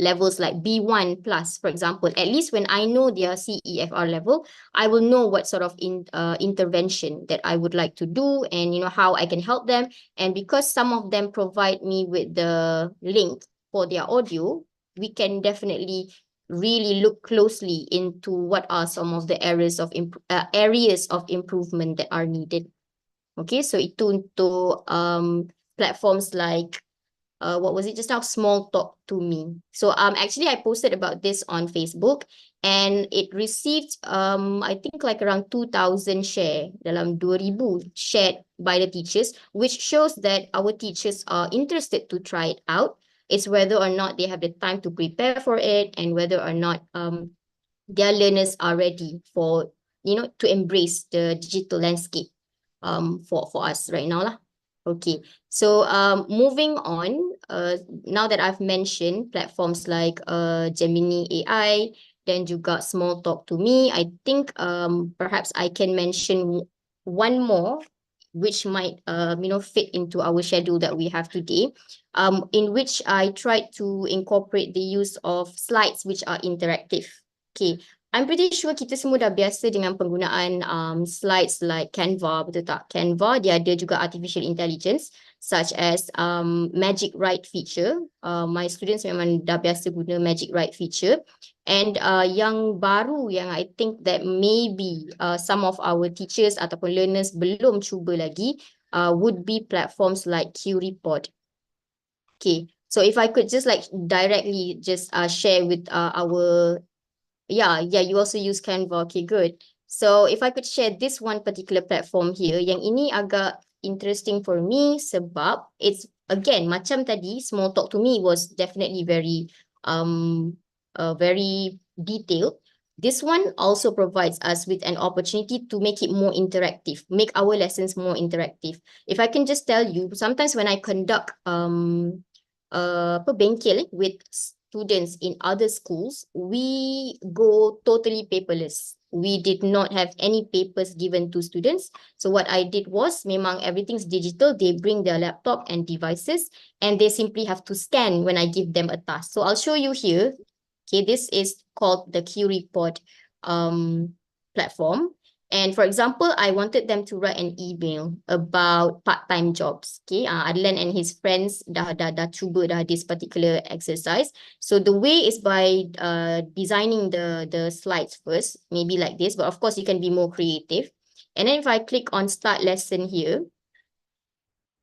levels like B1 plus, for example. At least when I know their CEFR level, I will know what sort of intervention that I would like to do, and how I can help them. And because some of them provide me with the link for their audio, we can definitely really look closely into what are some of the areas of improvement that are needed. Okay, so itu untuk platforms like what was it just now? Small Talk to Me. So actually I posted about this on Facebook, and it received I think like around 2,000 share dalam 2,000 shared by the teachers, which shows that our teachers are interested to try it out. It's whether or not they have the time to prepare for it, and whether or not their learners are ready for to embrace the digital landscape for us right now lah. Okay, so moving on, now that I've mentioned platforms like Gemini AI, dan juga Small Talk to Me, I think perhaps I can mention one more which might fit into our schedule that we have today, in which I tried to incorporate the use of slides which are interactive. Okay, I'm pretty sure kita semua dah biasa dengan penggunaan slides like Canva, betul tak? Canva, dia ada juga artificial intelligence such as Magic Write feature. My students memang dah biasa guna Magic Write feature. And yang baru yang I think that maybe some of our teachers ataupun learners belum cuba lagi would be platforms like QReport. Okay, so if I could just like directly just share with our yeah, you also use Canva. Okay, good. So if I could share this one particular platform here, yang ini agak interesting for me sebab it's again macam tadi, Small Talk to Me was definitely very detailed. This one also provides us with an opportunity to make it more interactive, make our lessons more interactive. If I can just tell you, sometimes when I conduct bengkel with students in other schools, we go totally paperless. We did not have any papers given to students. So what I did was, memang everything's digital. They bring their laptop and devices, and they simply have to scan when I give them a task. So I'll show you here. Okay, this is called the QReport platform. And for example, I wanted them to write an email about part-time jobs. Okay, Adlan and his friends dah cuba this particular exercise. So the way is by designing the slides first, maybe like this, but of course you can be more creative. And then if I click on start lesson here,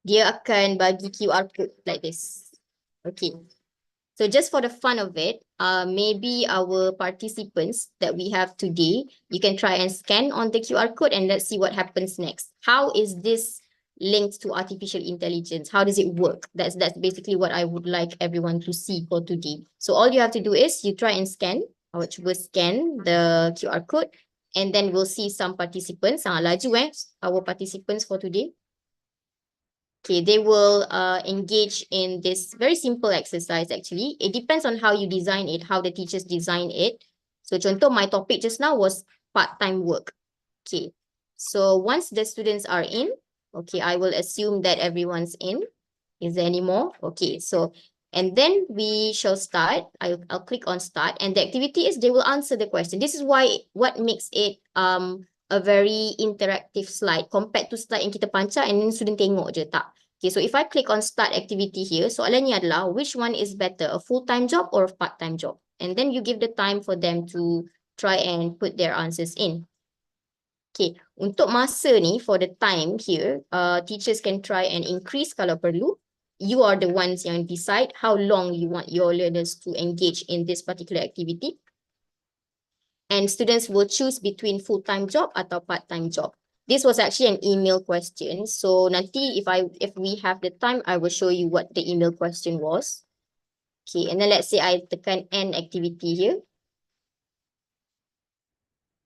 dia akan bagi QR code like this. Okay. So just for the fun of it, maybe our participants that we have today, you can try and scan on the QR code and let's see what happens next. How is this linked to artificial intelligence? How does it work? That's basically what I would like everyone to see for today. So all you have to do is you try and scan. Awak cuba scan the QR code, and then we'll see some participants. Laju our participants for today. Okay, they will engage in this very simple exercise actually. It depends on how you design it, how the teachers design it. So contoh, my topic just now was part-time work. Okay, so once the students are in, okay, I will assume that everyone's in. Is there any more? Okay, so, and then we shall start. I'll click on start, and the activity is they will answer the question. This is what makes it a very interactive slide compared to slide yang kita pancak and then student tengok je, tak. Okay, so if I click on start activity here, soalannya adalah which one is better, a full-time job or a part-time job? And then you give the time for them to try and put their answers in. Okay, untuk masa ni, for the time here, teachers can try and increase kalau perlu. You are the ones yang decide how long you want your learners to engage in this particular activity. And students will choose between full-time job atau part-time job. This was actually an email question. So nanti if we have the time, I will show you what the email question was. Okay, and then let's say I tekan end activity here.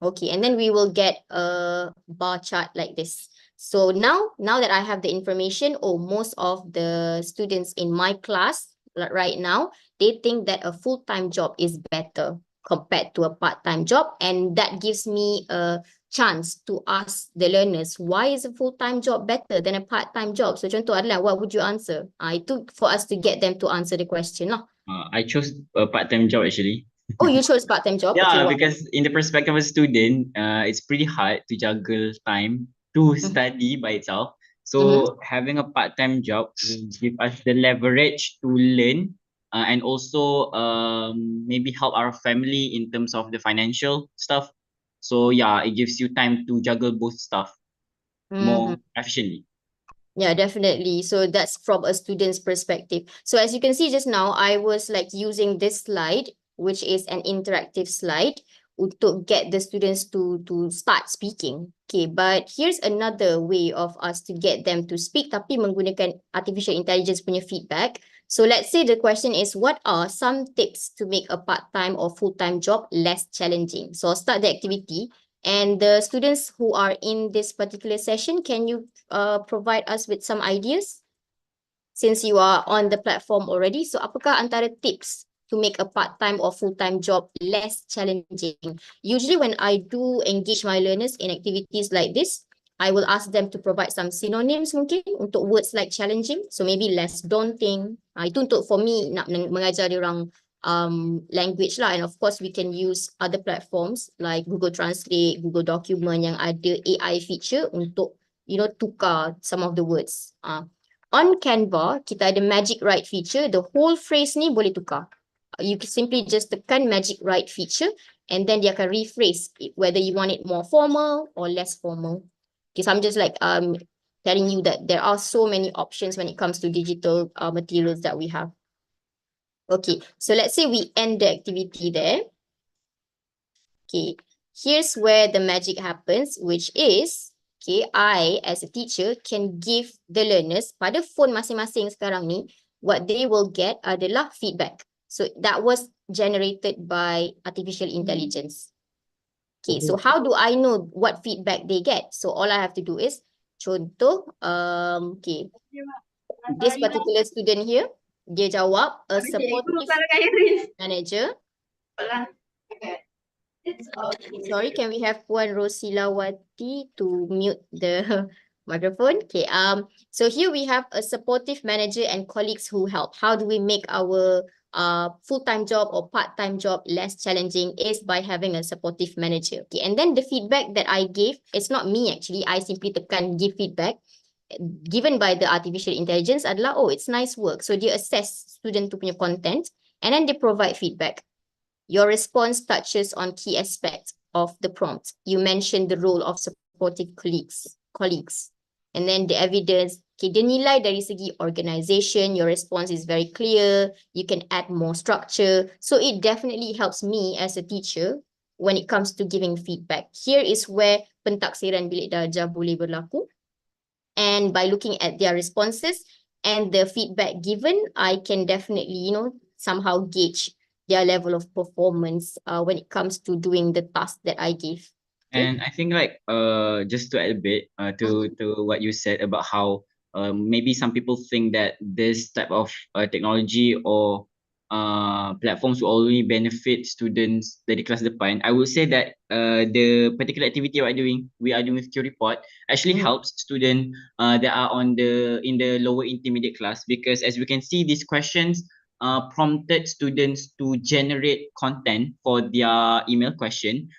Okay, and then we will get a bar chart like this. So now that I have the information, most of the students in my class right now, they think that a full-time job is better compared to a part-time job, and that gives me a chance to ask the learners, why is a full-time job better than a part-time job? So contoh adalah, what would you answer? Itu for us to get them to answer the question lah. I chose a part-time job actually. Oh, you chose part-time job? Okay, Yeah, why? because in the perspective of a student, it's pretty hard to juggle time to study by itself. So having a part-time job will give us the leverage to learn and also maybe help our family in terms of the financial stuff. So yeah, it gives you time to juggle both stuff more efficiently. Yeah, definitely. So that's from a student's perspective. So as you can see just now, I was like using this slide, which is an interactive slide, untuk get the students to start speaking. Okay, but here's another way of us to get them to speak, tapi menggunakan artificial intelligence punya feedback. So let's say the question is, what are some tips to make a part-time or full-time job less challenging? So I'll start the activity. And the students who are in this particular session, can you provide us with some ideas since you are on the platform already? So apakah antara tips to make a part-time or full-time job less challenging? Usually when I do engage my learners in activities like this, I will ask them to provide some synonyms mungkin untuk words like challenging. So maybe less daunting. Itu untuk for me nak mengajar diorang language lah, and of course we can use other platforms like Google Translate, Google Document yang ada AI feature untuk tukar some of the words. On Canva kita ada magic write feature, the whole phrase ni boleh tukar. You can simply just tekan magic write feature and then dia akan rephrase it, whether you want it more formal or less formal. Okay, so I'm just like telling you that there are so many options when it comes to digital materials that we have. Okay, so let's say we end the activity there. Okay, here's where the magic happens, which is, okay, I as a teacher can give the learners pada phone masing-masing sekarang ni, what they will get adalah feedback. So that was generated by artificial intelligence. Okay, so how do I know what feedback they get? So all I have to do is, contoh, okay, this particular student here, dia jawab a supportive manager. Sorry, can we have Puan Rosilawati to mute the microphone? Okay, so here we have a supportive manager and colleagues who help. How do we make our full-time job or part-time job less challenging is by having a supportive manager. Okay, and then the feedback that I gave, it's not me actually, I simply tekan give feedback given by the artificial intelligence adalah, oh, it's nice work. So dia assess student tu punya content and then they provide feedback. Your response touches on key aspects of the prompt. You mentioned the role of supportive colleagues. And then the evidence, okay, dia nilai dari segi organization, your response is very clear, you can add more structure. So it definitely helps me as a teacher when it comes to giving feedback. Here is where pentaksiran bilik darjah boleh berlaku. And by looking at their responses and the feedback given, I can definitely, somehow gauge their level of performance when it comes to doing the task that I give. Okay? And I think just to add a bit to what you said about how maybe some people think that this type of technology or platforms will only benefit students dari kelas depan. I would say that the particular activity we are doing with Q-Report actually helps students that are in the lower intermediate class, because as we can see, these questions prompted students to generate content for their email question,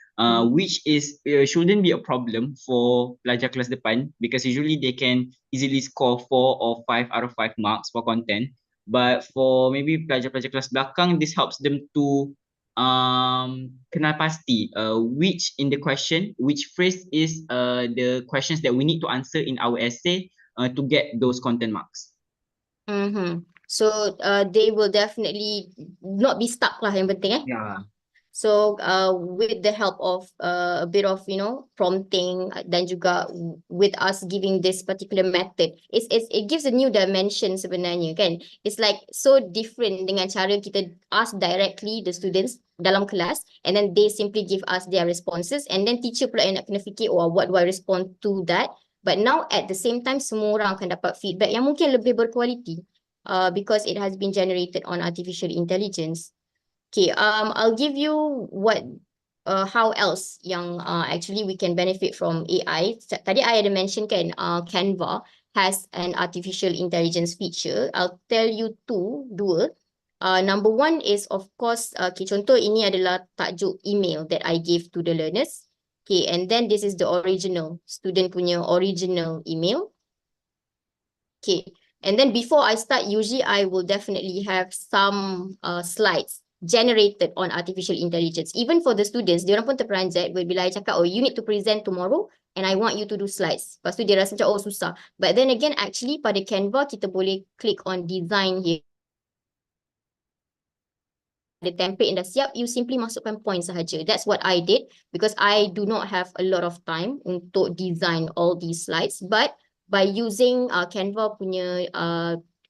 which is shouldn't be a problem for pelajar kelas depan, because usually they can easily score 4 or 5 out of 5 marks for content. But for maybe pelajar-pelajar kelas belakang, this helps them to kenal pasti which in the question, which phrase is the questions that we need to answer in our essay to get those content marks. So they will definitely not be stuck lah, yang penting Yeah. So with the help of a bit of prompting dan juga with us giving this particular method, it gives a new dimension sebenarnya kan. It's like so different dengan cara kita ask directly the students dalam kelas and then they simply give us their responses and then teacher pula yang nak kena fikir, oh, what do I respond to that? But now at the same time, semua orang akan dapat feedback yang mungkin lebih berkualiti because it has been generated on artificial intelligence. Okay, I'll give you how else yang actually we can benefit from AI. Tadi I ada mention kan, Canva has an artificial intelligence feature. I'll tell you dua. Number one is of course, okay, contoh ini adalah tajuk email that I give to the learners. Okay, and then this is the original, student punya original email. Okay, and then before I start, usually I will definitely have some slides generated on artificial intelligence. Even for the students, diorang pun terperanjat bila I cakap, oh you need to present tomorrow and I want you to do slides. Lepas tu dia rasa macam, oh susah. But then again, actually pada Canva, kita boleh click on design here. The template yang dah siap, you simply masukkan point sahaja. That's what I did because I do not have a lot of time untuk design all these slides. But by using Canva punya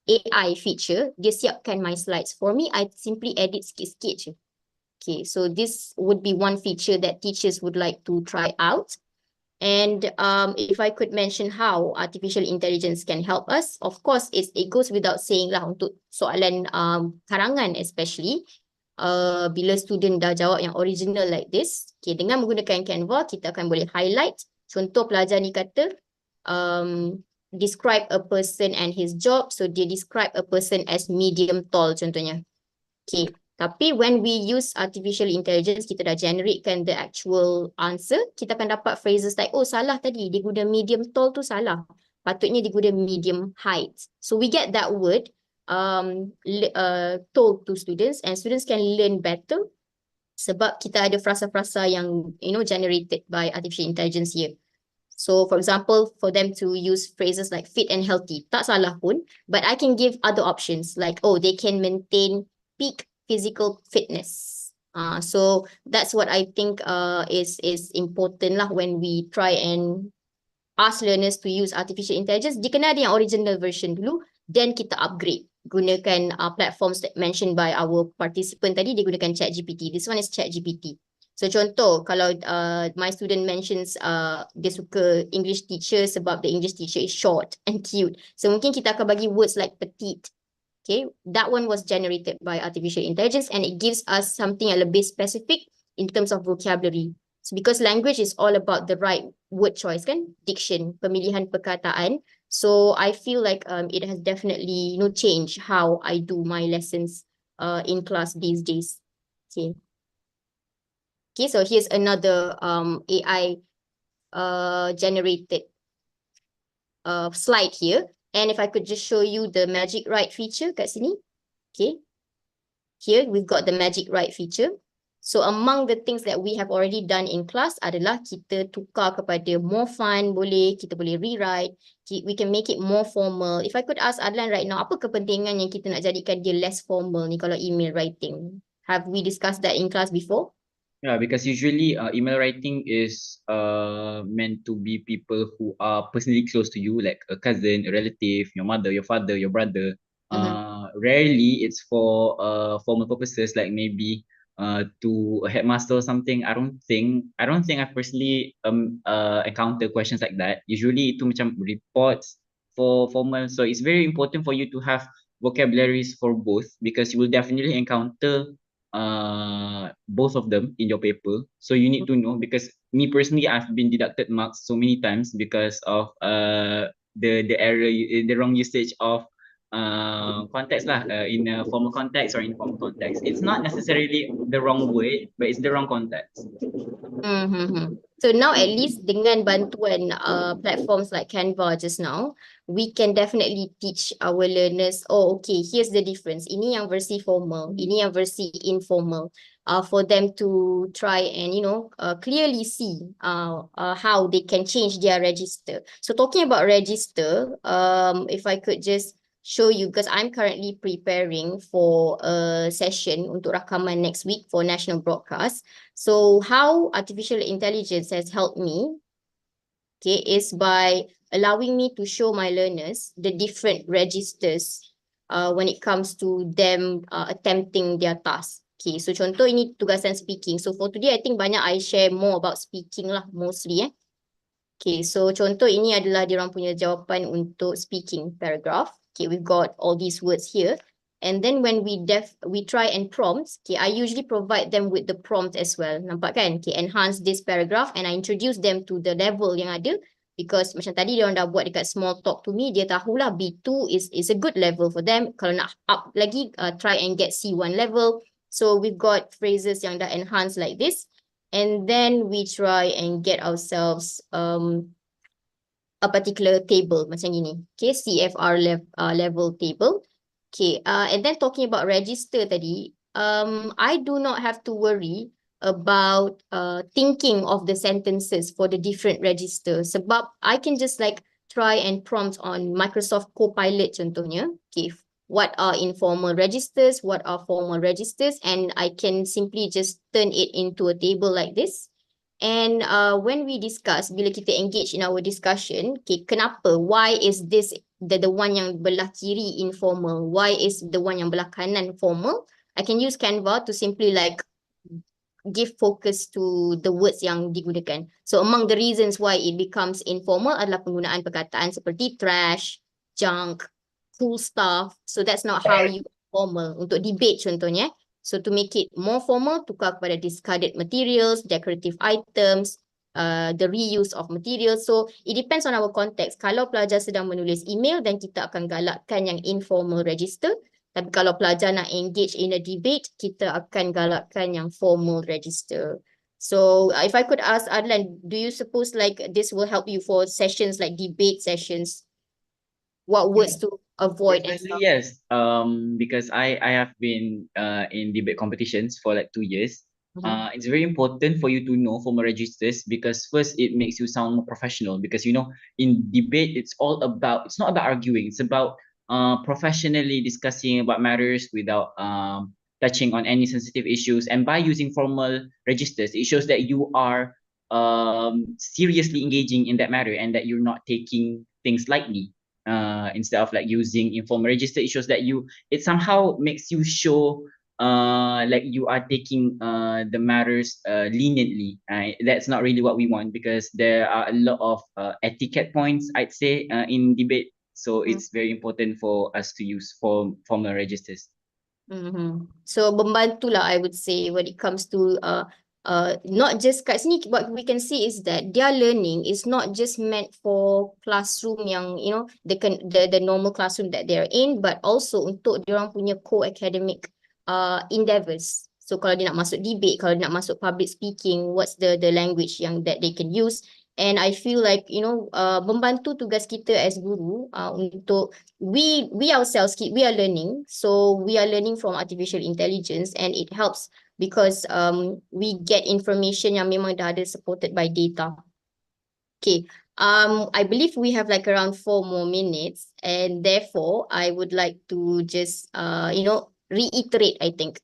AI feature, dia siapkan my slides. For me, I simply edit sikit-sikit je. Okay, so this would be one feature that teachers would like to try out. And if I could mention how artificial intelligence can help us, of course, it goes without saying lah untuk soalan karangan especially. Bila student dah jawab yang original like this, okay, dengan menggunakan Canva, kita akan boleh highlight. Contoh pelajar ni kata, describe a person and his job. So dia describe a person as medium tall contohnya. Okay, tapi when we use artificial intelligence, kita dah generatekan the actual answer, kita akan dapat phrases like, oh salah tadi, dia guna medium tall tu salah. Patutnya dia guna medium height. So we get that word told to students and students can learn better sebab kita ada frasa-frasa yang generated by artificial intelligence here. So for example, for them to use phrases like fit and healthy, tak salah pun, but I can give other options like, oh, they can maintain peak physical fitness. So that's what I think is important lah when we try and ask learners to use artificial intelligence. Dia kena ada yang original version dulu, then kita upgrade. Gunakan platforms that mentioned by our participant tadi, dia gunakan ChatGPT. This one is ChatGPT. So contoh, kalau my student mentions dia suka English teacher sebab the English teacher is short and cute. So mungkin kita akan bagi words like petite. Okay, that one was generated by artificial intelligence and it gives us something yang lebih specific in terms of vocabulary. So because language is all about the right word choice kan, diction, pemilihan perkataan. So I feel like it has definitely changed how I do my lessons in class these days. Okay. Okay, so here's another AI generated slide here. And if I could just show you the magic right feature kat sini. Okay. Here we've got the magic right feature. So among the things that we have already done in class adalah kita tukar kepada more fun, kita boleh rewrite, we can make it more formal. If I could ask Adlan right now, apa kepentingan yang kita nak jadikan dia less formal ni kalau email writing? Have we discussed that in class before? Yeah, because usually email writing is meant to be people who are personally close to you, like a cousin, a relative, your mother, your father, your brother. Rarely it's for formal purposes, like maybe to a headmaster or something. I don't think I personally encounter questions like that. Usually itu macam reports for formal. So it's very important for you to have vocabularies for both because you will definitely encounter both of them in your paper. So you need to know, because me personally, I've been deducted marks so many times because of the error, the wrong usage of context lah, in a formal context or informal context. It's not necessarily the wrong word, but it's the wrong context. So now at least dengan bantuan platforms like Canva just now, we can definitely teach our learners, oh okay, here's the difference. Ini yang versi formal, ini yang versi informal. For them to try and clearly see how they can change their register. So talking about register, if I could just show you, because I'm currently preparing for a session untuk rakaman next week for national broadcast. So how artificial intelligence has helped me, okay, is by allowing me to show my learners the different registers when it comes to them attempting their task. Okay, so contoh ini tugasan speaking. So for today, I think banyak I share more about speaking lah, mostly. Okay, so contoh ini adalah diorang punya jawapan untuk speaking paragraph. Okay, we've got all these words here. And then when we try and prompt, okay, I usually provide them with the prompt as well. Nampak kan? Okay, enhance this paragraph and I introduce them to the level yang ada. Because macam tadi diorang dah buat dekat small talk to me, dia tahulah B2 is a good level for them. Kalau nak up lagi, try and get C1 level. So we've got phrases yang dah enhance like this. And then we try and get ourselves a particular table macam gini. Okay, CFR level table. Okay, and then talking about register tadi, I do not have to worry about thinking of the sentences for the different register sebab I can just like try and prompt on Microsoft Copilot contohnya. Okay, what are informal registers, what are formal registers, and I can simply just turn it into a table like this. And when we discuss, bila kita engage in our discussion, okay, kenapa, why is this the one yang belah kiri informal, why is the one yang belah kanan formal, I can use Canva to simply like give focus to the words yang digunakan. So among the reasons why it becomes informal adalah penggunaan perkataan seperti trash, junk, cool stuff. So that's not how you formal. Untuk debate contohnya. So to make it more formal, tukar kepada discarded materials, decorative items, the reuse of materials. So it depends on our context. Kalau pelajar sedang menulis email, then kita akan galakkan yang informal register. Tapi kalau pelajar nak engage in a debate, kita akan galakkan yang formal register. So if I could ask Adlan, do you suppose like this will help you for sessions like debate sessions? What words to avoid and stuff? Yes, because I have been in debate competitions for like 2 years. It's very important for you to know formal registers because first it makes you sound more professional because you know in debate it's not about arguing, it's about professionally discussing about matters without touching on any sensitive issues, and by using formal registers it shows that you are seriously engaging in that matter and that you're not taking things lightly. Instead of like using informal register, it shows that it somehow makes you show like you are taking the matters leniently. That's not really what we want because there are a lot of etiquette points, I'd say, in debate. So it's very important for us to use formal registers. So membantulah I would say when it comes to not just kat sini, what we can see is that their learning is not just meant for classroom yang you know the normal classroom that they're in, but also untuk diorang punya co-academic endeavors. So kalau dia nak masuk debate, kalau dia nak masuk public speaking, what's the language yang that they can use. And I feel like you know membantu tugas kita as guru untuk we ourselves we are learning, so we are learning from artificial intelligence and it helps because we get information yang memang dah ada supported by data. Okay, I believe we have like around 4 more minutes and therefore I would like to just you know reiterate I think.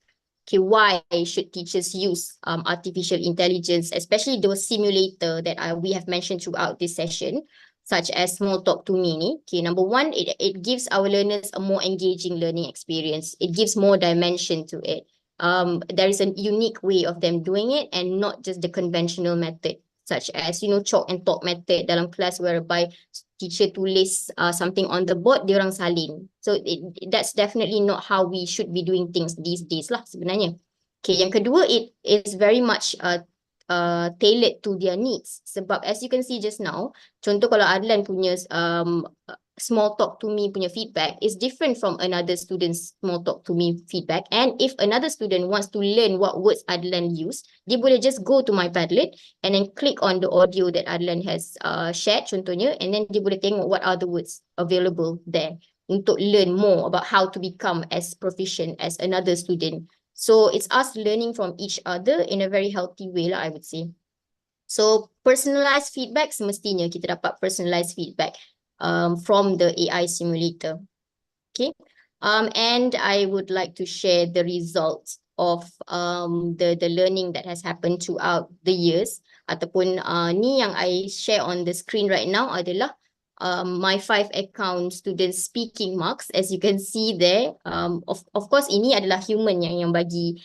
Okay, why should teachers use artificial intelligence, especially those simulator that we have mentioned throughout this session, such as Small Talk to Me. Okay, number one, it gives our learners a more engaging learning experience. It gives more dimension to it. There is a unique way of them doing it and not just the conventional method, such as, you know, chalk and talk method dalam kelas whereby teacher tulis something on the board, dia orang salin. So that's definitely not how we should be doing things these days lah sebenarnya. Okay, yang kedua, it is very much tailored to their needs. Sebab as you can see just now, contoh kalau Adlan punya small talk to me punya feedback is different from another student's small talk to me feedback. And if another student wants to learn what words Adlan use, dia boleh just go to my Padlet and then click on the audio that Adlan has shared contohnya, and then dia boleh tengok what are the words available there untuk learn more about how to become as proficient as another student. So it's us learning from each other in a very healthy way lah, I would say. So personalized feedback, semestinya kita dapat personalized feedback from the AI simulator. Okay, and I would like to share the results of the learning that has happened throughout the years. Ataupun ni yang I share on the screen right now adalah my 5 account student speaking marks. As you can see there, of course ini adalah human yang bagi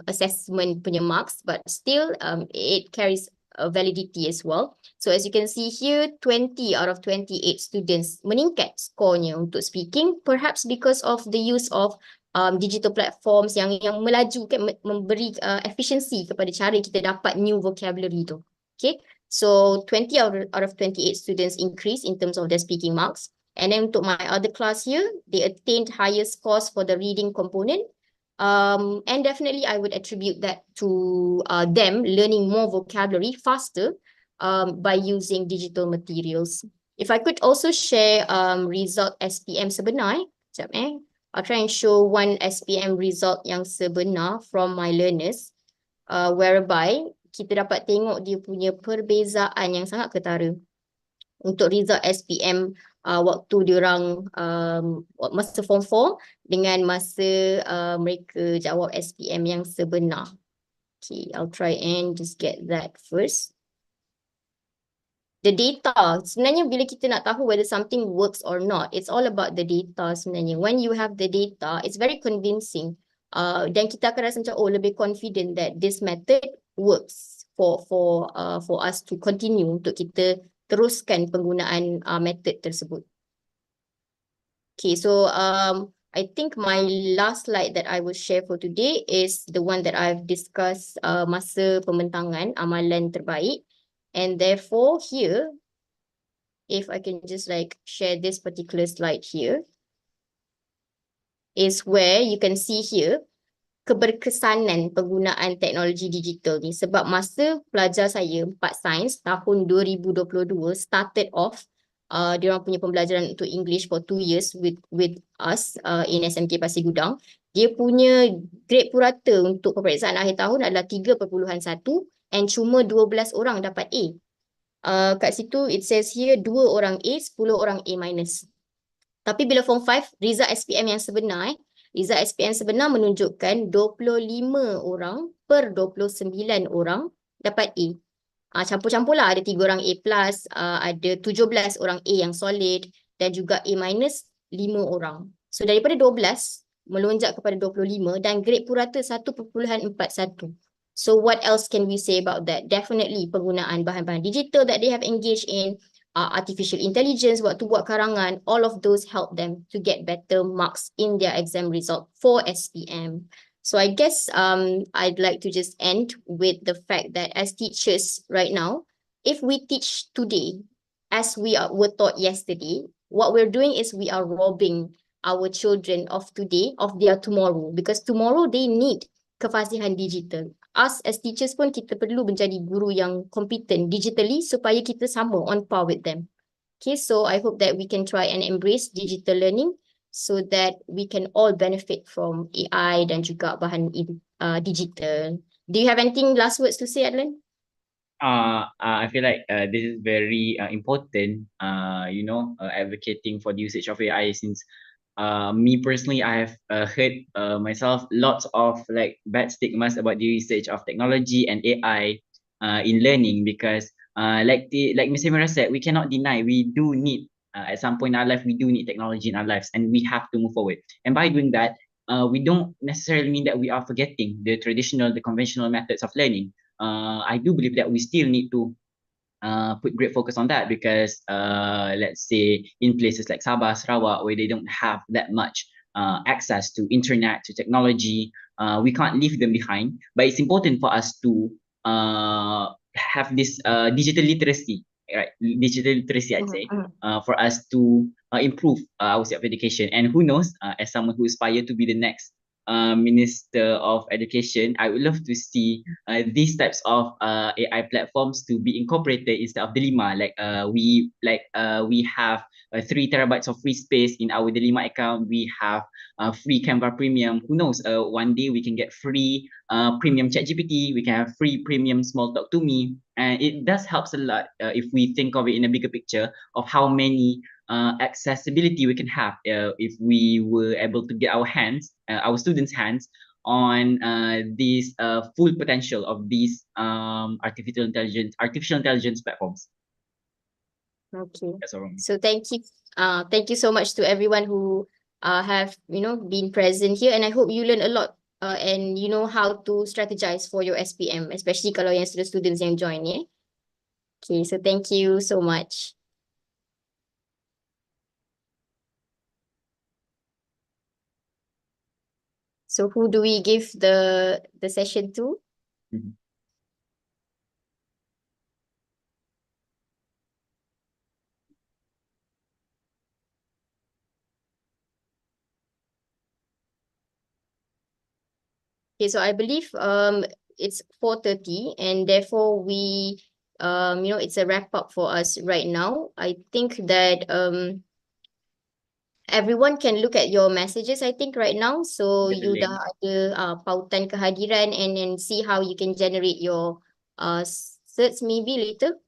assessment punya marks, but still it carries validity as well. So as you can see here, 20 out of 28 students meningkat skornya untuk speaking, perhaps because of the use of digital platforms yang melaju kan, memberi efficiency kepada cara kita dapat new vocabulary tu. Okay, so 20 out of 28 students increase in terms of their speaking marks. And then untuk my other class here, they attained higher scores for the reading component. And definitely I would attribute that to them learning more vocabulary faster by using digital materials. If I could also share result SPM sebenar, I'll try and show one SPM result yang sebenar from my learners, whereby kita dapat tengok dia punya perbezaan yang sangat ketara untuk result SPM waktu diorang masa form 4 dengan masa mereka jawab SPM yang sebenar. Okay, I'll try and just get that first. The data, sebenarnya bila kita nak tahu whether something works or not, it's all about the data sebenarnya. When you have the data, it's very convincing. Dan kita akan rasa macam, oh, lebih confident that this method works for us to continue, untuk kita teruskan penggunaan method tersebut. Okay, so I think my last slide that I will share for today is the one that I've discussed masa pembentangan amalan terbaik. And therefore here, if I can just like share this particular slide here, is where you can see here keberkesanan penggunaan teknologi digital ni. Sebab masa pelajar saya 4 sains tahun 2022 started off, diorang punya pembelajaran untuk English for 2 years with us in SMK Pasir Gudang. Dia punya grade purata untuk peperiksaan akhir tahun adalah 3.1 and cuma 12 orang dapat A. Kat situ it says here 2 orang A, 10 orang A minus. Tapi bila form 5, result SPM yang sebenar, result SPM sebenar menunjukkan 25 orang per 29 orang dapat A. Campur-campur lah, ada 3 orang A+, ada 17 orang A yang solid dan juga A minus 5 orang. So daripada 12 melonjak kepada 25 dan grade purata 1.41. So what else can we say about that? Definitely penggunaan bahan-bahan digital that they have engaged in, artificial intelligence, waktu buat karangan, all of those help them to get better marks in their exam result for SPM. So I guess I'd like to just end with the fact that as teachers right now, if we teach today as we were taught yesterday, what we're doing is we are robbing our children of today of their tomorrow, because tomorrow they need kefasihan digital. Us as teachers pun kita perlu menjadi guru yang competent digitally supaya kita sama on par with them. Okay, so I hope that we can try and embrace digital learning so that we can all benefit from AI dan juga bahan digital. Do you have anything last words to say, Adlan? I feel like this is very important, advocating for the usage of AI, since me personally, I have heard myself lots of like bad stigmas about the usage of technology and AI in learning, because like Ms. Amira said, we cannot deny we do need at some point in our life, we do need technology in our lives, and we have to move forward. And by doing that, we don't necessarily mean that we are forgetting the conventional methods of learning. I do believe that we still need to put great focus on that, because let's say in places like Sabah, Sarawak, where they don't have that much access to internet, to technology, we can't leave them behind. But it's important for us to have this digital literacy, right? Digital literacy, I'd say, for us to improve our self-education. And who knows, as someone who aspires to be the next Minister of Education, I would love to see these types of AI platforms to be incorporated instead of Delima. We have 3 terabytes of free space in our Delima account. We have free Canva Premium. Who knows? One day we can get free premium ChatGPT. We can have free premium Small Talk to Me, and it does helps a lot if we think of it in a bigger picture of how many accessibility we can have if we were able to get our students' hands on this full potential of these artificial intelligence platforms. Okay. So thank you so much to everyone who have been present here, and I hope you learn a lot and you know how to strategize for your SPM, especially kalau yang students yang join, yeah. Okay, so thank you so much. So who do we give the session to? Okay, so I believe it's 4:30 and therefore we it's a wrap up for us right now. I think that everyone can look at your messages I think right now. So Get the you link. dah ada pautan kehadiran and then see how you can generate your certs maybe later.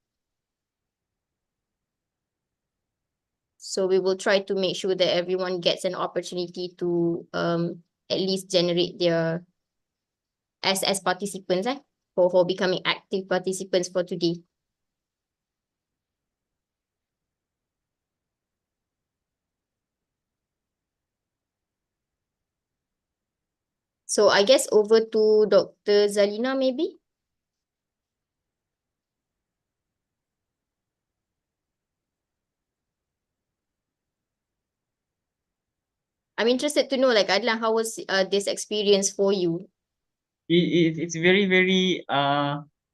So we will try to make sure that everyone gets an opportunity to at least generate their as participants for becoming active participants for today. So I guess over to Dr. Zalina maybe. I'm interested to know, like, Adlan, how was this experience for you? It's very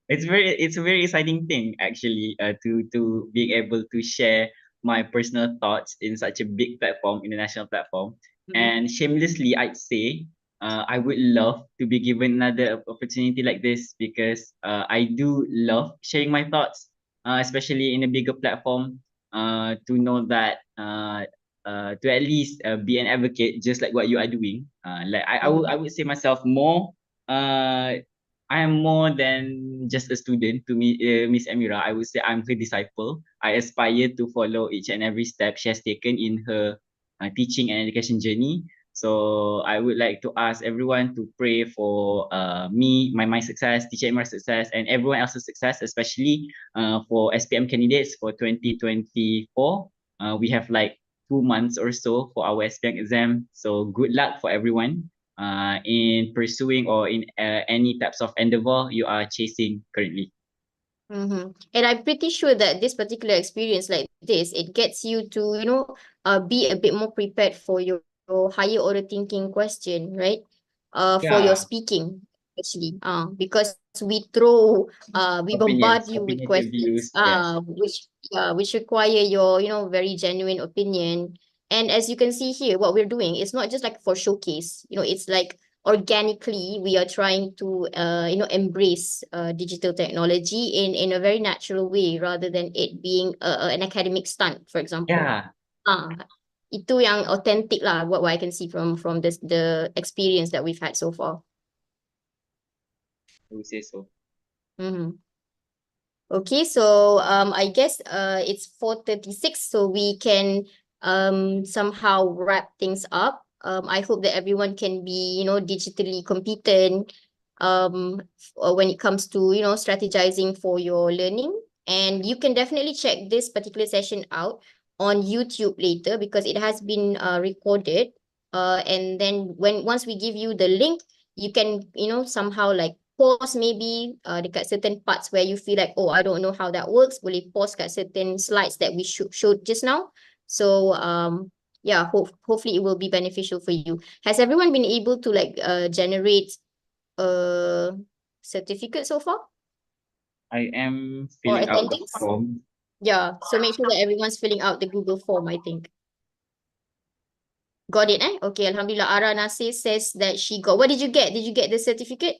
it's a very exciting thing actually, to being able to share my personal thoughts in such a big platform, international platform. And shamelessly I'd say I would love to be given another opportunity like this, because I do love sharing my thoughts, especially in a bigger platform, to know that to at least be an advocate just like what you are doing. Like I would say myself more, I am more than just a student to me, Miss Amira. I would say I'm her disciple. I aspire to follow each and every step she has taken in her teaching and education journey. So I would like to ask everyone to pray for me, my success, Teacher Amira's success, and everyone else's success, especially for SPM candidates for 2024. We have like 2 months or so for our SPM exam. So good luck for everyone in pursuing or in any types of endeavor you are chasing currently. And I'm pretty sure that this particular experience like this, it gets you to, be a bit more prepared for your higher order thinking question, right? For your Yeah. speaking, actually. Because we bombard Opinions, you with opinionative questions, views. Yes. which require your, very genuine opinion. And as you can see here, what we're doing is not just like for showcase, it's like organically we are trying to embrace digital technology in a very natural way rather than it being an academic stunt, for example. Yeah. Itu yang authentic lah, what I can see from the experience that we've had so far. I would say so. Okay, so I guess it's 4:36, so we can somehow wrap things up. I hope that everyone can be, digitally competent when it comes to, strategizing for your learning. And you can definitely check this particular session out on YouTube later because it has been recorded. And then once we give you the link, you can, somehow like pause maybe dekat certain parts where you feel like, oh, I don't know how that works. Boleh pause kat certain slides that we showed just now. So yeah, hopefully it will be beneficial for you. Has everyone been able to like generate a certificate so far? I am Or filling out the attendance? form. Yeah, so make sure that everyone's filling out the Google form, I think. Got it, eh? Okay, Alhamdulillah. Ara Nasir says that she got. What did you get? Did you get the certificate?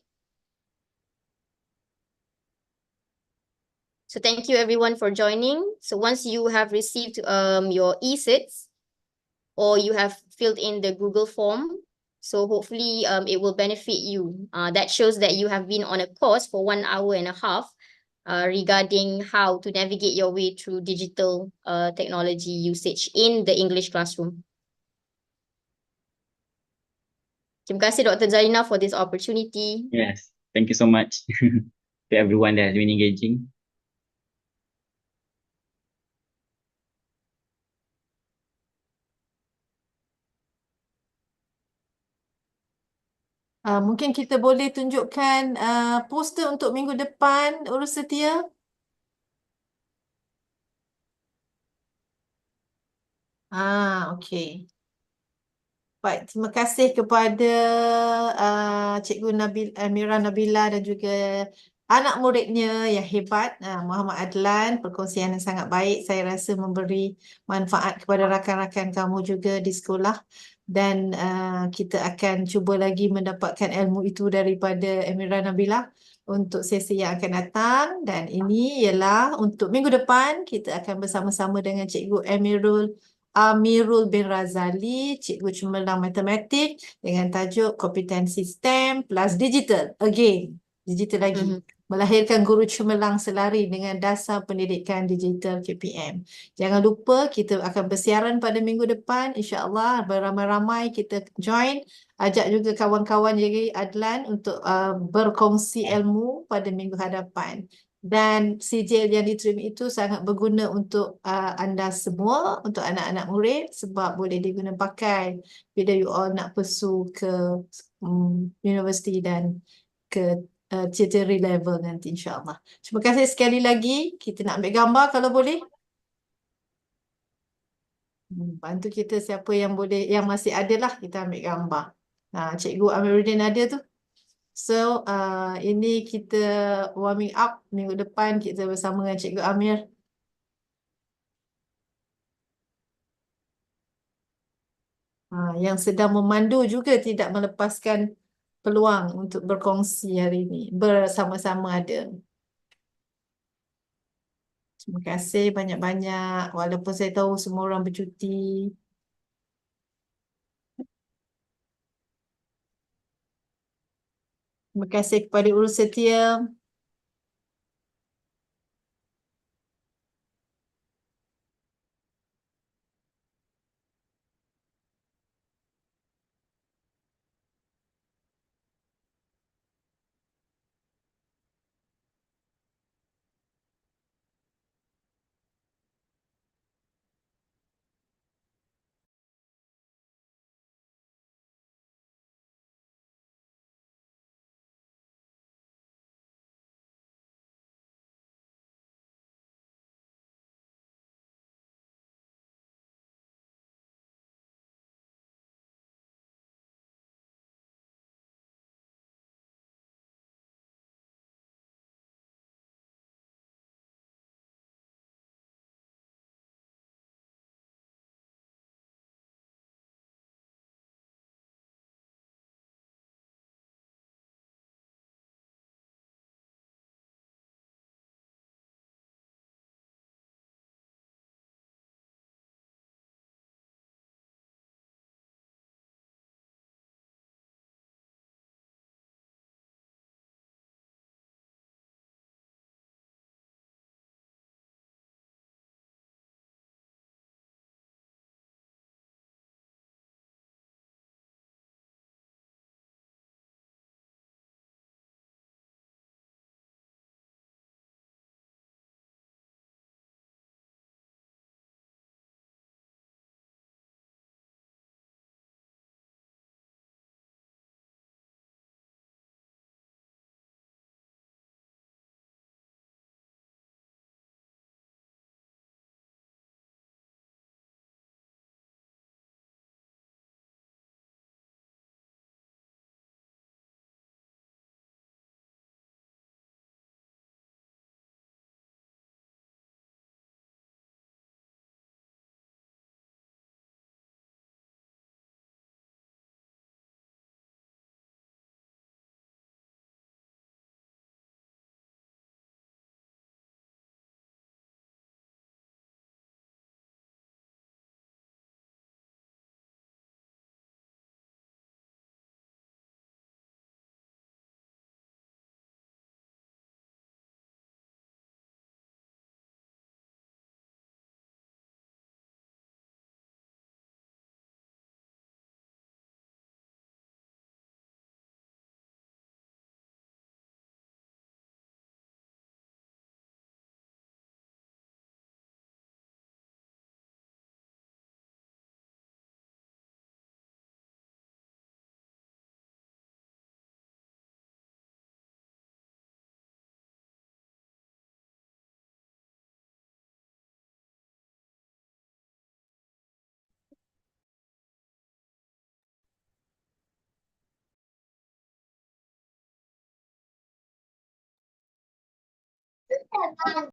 So thank you everyone for joining. So once you have received your e-certs or you have filled in the Google form, so hopefully it will benefit you. That shows that you have been on a course for 1.5 hours regarding how to navigate your way through digital technology usage in the English classroom. Terima kasih Dr. Zarina for this opportunity. Yes. Thank you so much to everyone that has been engaging. Mungkin kita boleh tunjukkan poster untuk minggu depan, Urus Setia. Okey. Baik, terima kasih kepada Cikgu Amira Nabila dan juga anak muridnya yang hebat, Muhammad Adlan. Perkongsian yang sangat baik, saya rasa memberi manfaat kepada rakan-rakan kamu juga di sekolah. Dan kita akan cuba lagi mendapatkan ilmu itu daripada Amira Nabila untuk sesi yang akan datang. Dan ini ialah untuk minggu depan kita akan bersama-sama dengan Cikgu Amirul bin Razali, Cikgu Cemerlang Matematik dengan tajuk Kompetensi STEM plus Digital. Again, digital lagi. Melahirkan guru cemerlang selari dengan dasar pendidikan digital KPM. Jangan lupa kita akan bersiaran pada minggu depan. InsyaAllah beramai-ramai kita join. Ajak juga kawan-kawan jadi Adlan untuk berkongsi ilmu pada minggu hadapan. Dan CDL yang diterima itu sangat berguna untuk anda semua, untuk anak-anak murid sebab boleh diguna pakai bila you all nak pursue ke universiti dan ke tertiary level nanti insyaAllah. Terima kasih sekali lagi. Kita nak ambil gambar kalau boleh. Bantu kita siapa yang boleh, yang masih ada lah kita ambil gambar. Cikgu Amiruddin ada tu. So, ini kita warming up minggu depan kita bersama dengan Cikgu Amir. Yang sedang memandu juga tidak melepaskan peluang untuk berkongsi hari ini. Bersama-sama ada. Terima kasih banyak-banyak. Walaupun saya tahu semua orang bercuti. Terima kasih kepada Urus Setia.